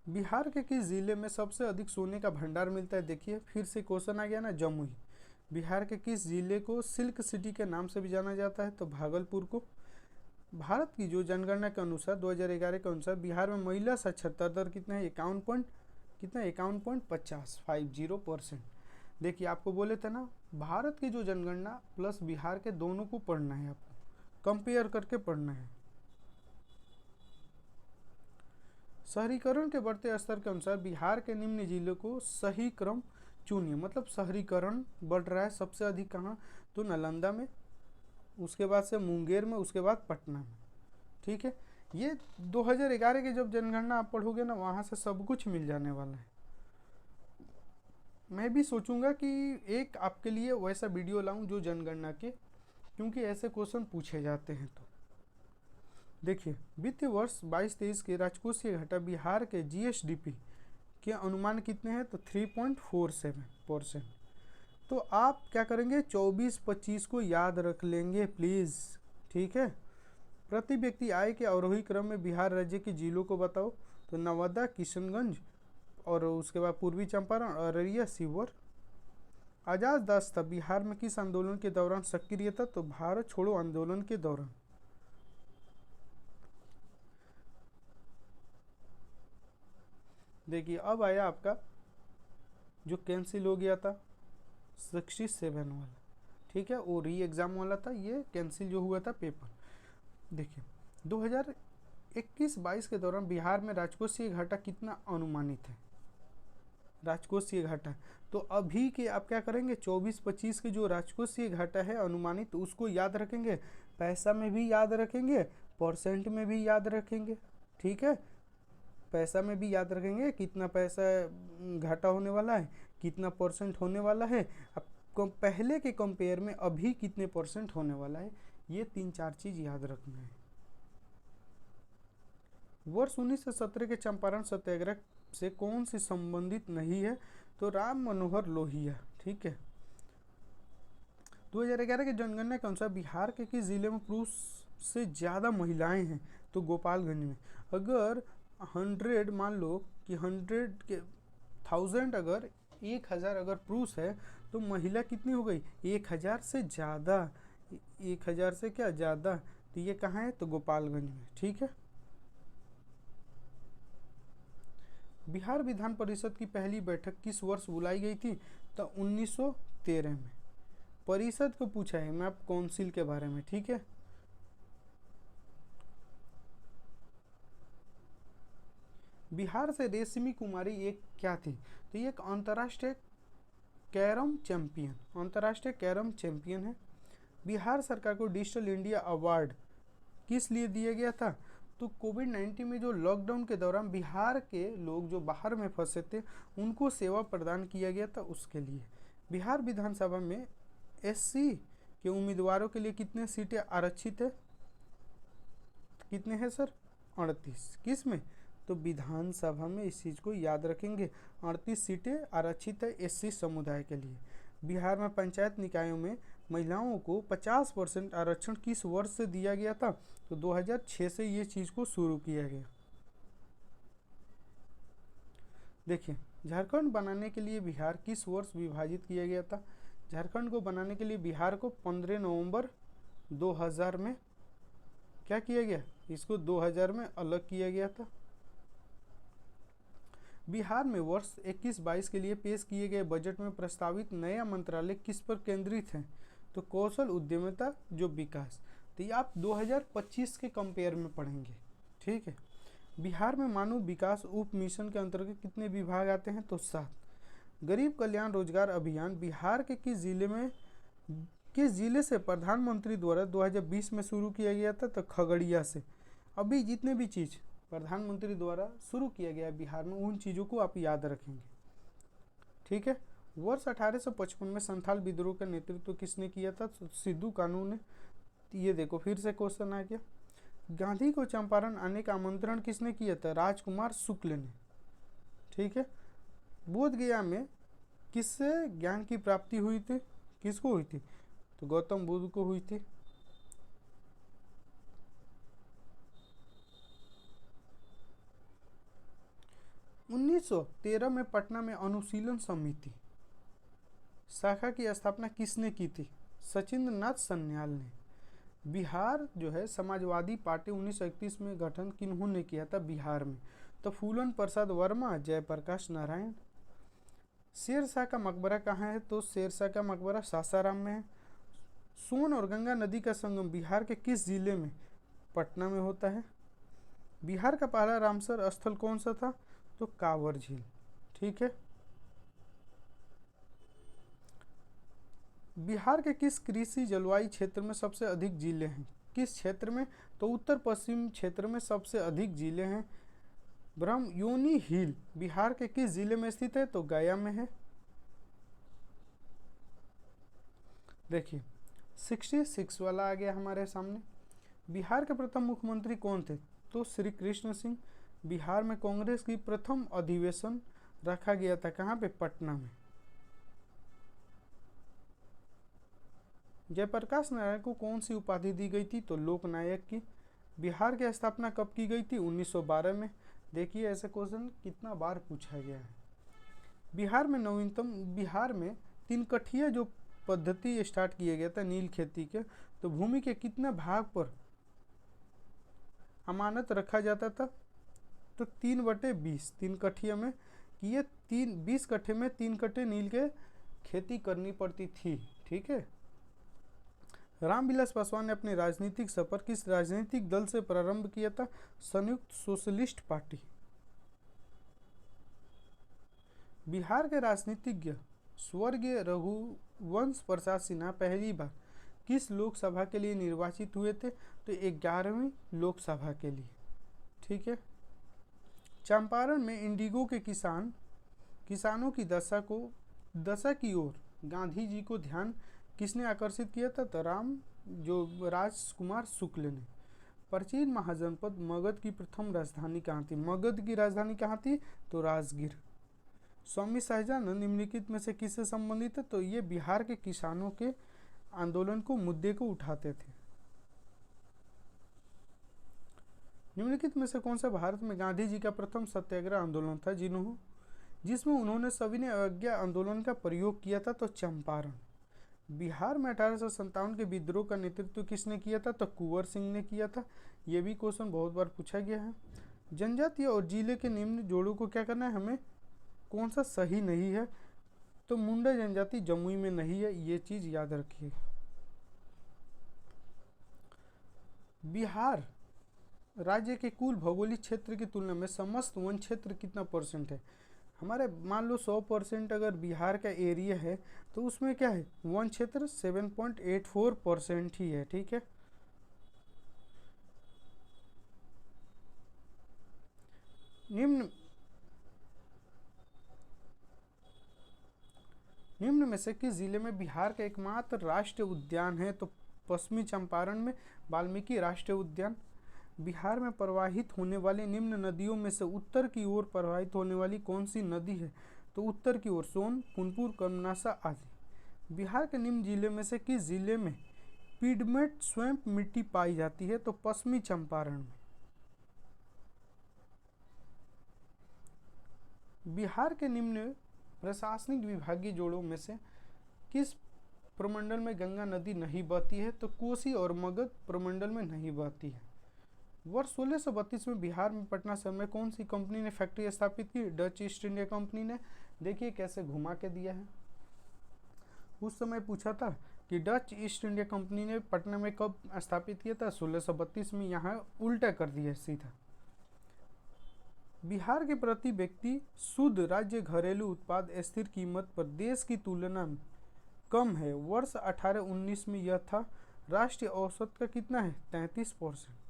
बिहार के किस जिले में सबसे अधिक सोने का भंडार मिलता है? देखिए फिर से क्वेश्चन आ गया ना, जमुई। बिहार के किस जिले को सिल्क सिटी के नाम से भी जाना जाता है? तो भागलपुर को। भारत की जो जनगणना के अनुसार 2011 के अनुसार बिहार में महिला साक्षरता दर कितना है? 51.50%। देखिए आपको बोले थे ना, भारत की जो जनगणना प्लस बिहार के दोनों को पढ़ना है, आपको कंपेयर करके पढ़ना है। शहरीकरण के बढ़ते स्तर के अनुसार बिहार के निम्न जिलों को सही क्रम चुनिए। मतलब शहरीकरण बढ़ रहा है सबसे अधिक कहाँ? तो नालंदा में, उसके बाद से मुंगेर में, उसके बाद पटना में। ठीक है, ये 2011 की जब जनगणना आप पढ़ोगे ना, वहाँ से सब कुछ मिल जाने वाला है। मैं भी सोचूंगा कि एक आपके लिए वैसा वीडियो लाऊं जो जनगणना के, क्योंकि ऐसे क्वेश्चन पूछे जाते हैं। तो देखिए वित्तीय वर्ष 22-23 के राजकोषीय घाटा बिहार के जीएसडीपी के अनुमान कितने हैं? तो 3.47%। तो आप क्या करेंगे, 24-25 को याद रख लेंगे प्लीज़। ठीक है, प्रति व्यक्ति आय के अवरोही क्रम में बिहार राज्य के जिलों को बताओ। तो नवादा, किशनगंज, और उसके बाद पूर्वी चंपारण, अररिया, शिवहर। आजाद दास्ता बिहार में किस आंदोलन के दौरान सक्रिय था? तो भारत छोड़ो आंदोलन के दौरान। देखिए अब आया आपका जो कैंसिल हो गया था 67 वाला, ठीक है, वो री एग्ज़ाम वाला था, ये कैंसिल जो हुआ था पेपर। देखिए 2021-22 के दौरान बिहार में राजकोषीय घाटा कितना अनुमानित है? राजकोषीय घाटा तो अभी के आप क्या करेंगे, 24-25 के जो राजकोषीय घाटा है अनुमानित, उसको याद रखेंगे, पैसा में भी याद रखेंगे, परसेंट में भी याद रखेंगे। ठीक है, पैसा में भी याद रखेंगे कितना पैसा घाटा होने वाला है, कितना परसेंट होने वाला है, अब पहले के कंपेयर में अभी कितने परसेंट होने वाला है, ये 3-4 चीज़ याद रखना है। वर्ष 1917 के चंपारण सत्याग्रह से कौन सी संबंधित नहीं है? तो राम मनोहर लोहिया। ठीक है, 2011 के जनगणना के अनुसार बिहार के किस जिले में पुरुष से ज़्यादा महिलाएं हैं? तो गोपालगंज में। अगर 100 मान लो कि 100 के 1000 अगर 1000 अगर पुरुष है तो महिला कितनी हो गई? 1000 से ज़्यादा, 1000 से क्या ज़्यादा, तो ये कहाँ है? तो गोपालगंज में। ठीक है, बिहार विधान परिषद की पहली बैठक किस वर्ष बुलाई गई थी? तो 1913 में। परिषद को पूछा है मैं, आप काउंसिल के बारे में। ठीक है, बिहार से रेशमी कुमारी एक क्या थी? तो ये एक अंतर्राष्ट्रीय कैरम चैंपियन, अंतर्राष्ट्रीय कैरम चैंपियन है। बिहार सरकार को डिजिटल इंडिया अवार्ड किस लिए दिया गया था? तो कोविड-19 में जो लॉकडाउन के दौरान बिहार के लोग जो बाहर में फंसे थे उनको सेवा प्रदान किया गया था, उसके लिए। बिहार विधानसभा में एससी के उम्मीदवारों के लिए कितने सीटें आरक्षित है? कितने हैं सर? 38। किस में? तो विधानसभा में, इस चीज़ को याद रखेंगे, 38 सीटें आरक्षित है एससी समुदाय के लिए। बिहार में पंचायत निकायों में महिलाओं को 50% आरक्षण किस वर्ष से दिया गया था? तो 2006 से ये चीज़ को शुरू किया गया। देखिए झारखंड बनाने के लिए बिहार किस वर्ष विभाजित किया गया था? झारखंड को बनाने के लिए बिहार को 15 नवंबर 2000 में क्या किया गया? इसको 2000 में अलग किया गया था। बिहार में वर्ष 21-22 के लिए पेश किए गए बजट में प्रस्तावित नया मंत्रालय किस पर केंद्रित है? तो कौशल उद्यमिता जो विकास। तो ये आप 2025 के कंपेयर में पढ़ेंगे। ठीक है, बिहार में मानव विकास उप मिशन के अंतर्गत कितने विभाग आते हैं? तो 7। गरीब कल्याण रोजगार अभियान बिहार के किस जिले से प्रधानमंत्री द्वारा 2020 में शुरू किया गया था? तो खगड़िया से। अभी जितने भी चीज़ प्रधानमंत्री द्वारा शुरू किया गया है बिहार में, उन चीज़ों को आप याद रखेंगे। ठीक है, वर्ष 1855 में संथाल विद्रोह का नेतृत्व किसने किया था? तो सिद्धू कानू ने। ये देखो फिर से क्वेश्चन आ गया। गांधी को चंपारण आने का आमंत्रण किसने किया था? राजकुमार शुक्ल ने। ठीक है। बोध गया में किससे ज्ञान की प्राप्ति हुई थी? किसको हुई थी? तो गौतम बुद्ध को हुई थी। उन्नीस 1913 में पटना में अनुशीलन समिति शाखा की स्थापना किसने की थी? सचिंद्र नाथ सन्याल ने। बिहार जो है समाजवादी पार्टी 1931 में गठन किन्होंने किया था बिहार में? तो फूलन प्रसाद वर्मा, जयप्रकाश नारायण। शेरशाह का मकबरा कहाँ है? तो शेरशाह का मकबरा सासाराम में है। सोन और गंगा नदी का संगम बिहार के किस जिले में? पटना में होता है। बिहार का पहला रामसर स्थल कौन सा था? तो कांवर झील। ठीक है। बिहार के किस कृषि जलवायु क्षेत्र में सबसे अधिक जिले हैं? किस क्षेत्र में? तो उत्तर पश्चिम क्षेत्र में सबसे अधिक जिले हैं। ब्रह्मयोनी हिल बिहार के किस जिले में स्थित है? तो गया में है। देखिए 66 वाला आ गया हमारे सामने। बिहार के प्रथम मुख्यमंत्री कौन थे? तो श्री कृष्ण सिंह। बिहार में कांग्रेस की प्रथम अधिवेशन रखा गया था कहाँ पे? पटना में। जयप्रकाश नारायण को कौन सी उपाधि दी गई थी? तो लोकनायक की। बिहार की स्थापना कब की गई थी? 1912 में। देखिए ऐसे क्वेश्चन कितना बार पूछा गया है। बिहार में 3 कठिया जो पद्धति स्टार्ट किया गया था नील खेती के, तो भूमि के कितने भाग पर अमानत रखा जाता था? तो 3/20 3 कठिया में कि ये 20 कट्ठे में 3 कट्ठे नील के खेती करनी पड़ती थी। ठीक है। रामविलास पासवान ने अपने राजनीतिक सफर किस राजनीतिक दल से प्रारंभ किया था? संयुक्त सोशलिस्ट पार्टी। बिहार के राजनीतिज्ञ स्वर्गीय रघुवंश प्रसाद सिन्हा पहली बार किस लोकसभा के लिए निर्वाचित हुए थे? तो 11वीं लोकसभा के लिए। ठीक है। चंपारण में इंडिगो के किसानों की दशा की ओर गांधी जी को ध्यान किसने आकर्षित किया था? तो राजकुमार शुक्ल ने। प्राचीन महाजनपद मगध की प्रथम राजधानी कहाँ थी? मगध की राजधानी कहाँ थी? तो राजगीर। स्वामी सहजानंद निम्नलिखित में से किससे संबंधित है? तो ये बिहार के किसानों के आंदोलन को मुद्दे को उठाते थे। निम्नलिखित में से कौन सा भारत में गांधी जी का प्रथम सत्याग्रह आंदोलन था जिसमें उन्होंने सविनय अवज्ञा आंदोलन का प्रयोग किया था? तो चंपारण। बिहार में 1857 के विद्रोह का नेतृत्व किसने किया था? तो कुंवर सिंह ने किया था। ये भी क्वेश्चन बहुत बार पूछा गया है। जनजातीय और जिले के निम्न जोड़ों को क्या करना है हमें? कौन सा सही नहीं है? तो मुंडा जनजाति जमुई में नहीं है, ये चीज याद रखिए। बिहार राज्य के कुल भौगोलिक क्षेत्र की तुलना में समस्त वन क्षेत्र कितना % है? हमारे मान लो 100% अगर बिहार का एरिया है तो उसमें क्या है? वन क्षेत्र 7.84% ही है। ठीक है। निम्न में से किस जिले में बिहार का एकमात्र राष्ट्रीय उद्यान है? तो पश्चिमी चंपारण में वाल्मीकि राष्ट्रीय उद्यान। बिहार में प्रवाहित होने वाली निम्न नदियों में से उत्तर की ओर प्रवाहित होने वाली कौन सी नदी है? तो उत्तर की ओर सोन, पुनपुर, कर्मनाशा आदि। बिहार के निम्न जिले में से किस जिले में पिडमेट स्वैम्प मिट्टी पाई जाती है? तो पश्चिमी चंपारण में। बिहार के निम्न प्रशासनिक विभागीय जोड़ों में से किस प्रमंडल में गंगा नदी नहीं बहती है? तो कोसी और मगध प्रमंडल में नहीं बहती है। वर्ष 1632 में बिहार में पटना शहर में कौन सी कंपनी ने फैक्ट्री स्थापित की? डच ईस्ट इंडिया कंपनी ने। देखिए कैसे घुमा के दिया है। उस समय पूछा था कि डच ईस्ट इंडिया कंपनी ने पटना में कब स्थापित किया था? 1632 में। यहाँ उल्टा कर दिया सीधा। बिहार के प्रति व्यक्ति शुद्ध राज्य घरेलू उत्पाद स्थिर कीमत पर देश की तुलना में कम है। वर्ष 1819 में यह था। राष्ट्रीय औसत का कितना है? 33%।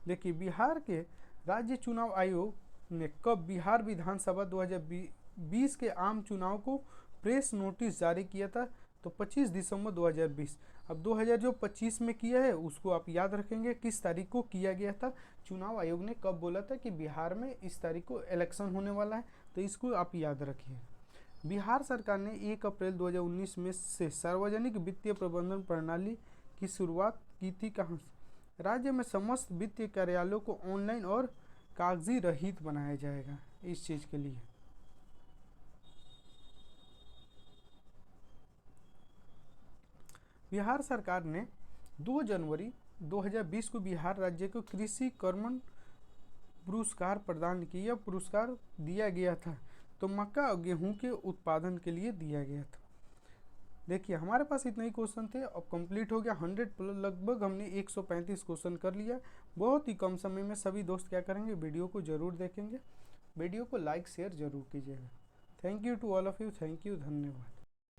देखिए बिहार के राज्य चुनाव आयोग ने कब बिहार विधानसभा 2020 के आम चुनाव को प्रेस नोटिस जारी किया था? तो 25 दिसंबर 2020। अब 2025 में किया है उसको आप याद रखेंगे किस तारीख को किया गया था। चुनाव आयोग ने कब बोला था कि बिहार में इस तारीख को इलेक्शन होने वाला है, तो इसको आप याद रखिए। बिहार सरकार ने 1 अप्रैल 2019 में से सार्वजनिक वित्तीय प्रबंधन प्रणाली की शुरुआत की थी कहाँ से? राज्य में समस्त वित्तीय कार्यालयों को ऑनलाइन और कागजी रहित बनाया जाएगा इस चीज़ के लिए। बिहार सरकार ने 2 जनवरी 2020 को बिहार राज्य को कृषि कर्मण पुरस्कार प्रदान किया। पुरस्कार दिया गया था तो मक्का और गेहूं के उत्पादन के लिए दिया गया था। देखिए हमारे पास इतने ही क्वेश्चन थे, अब कंप्लीट हो गया 100 प्लस, लगभग हमने 135 क्वेश्चन कर लिया बहुत ही कम समय में। सभी दोस्त क्या करेंगे, वीडियो को जरूर देखेंगे, वीडियो को लाइक शेयर जरूर कीजिएगा। Thank you to all of you, thank you, धन्यवाद।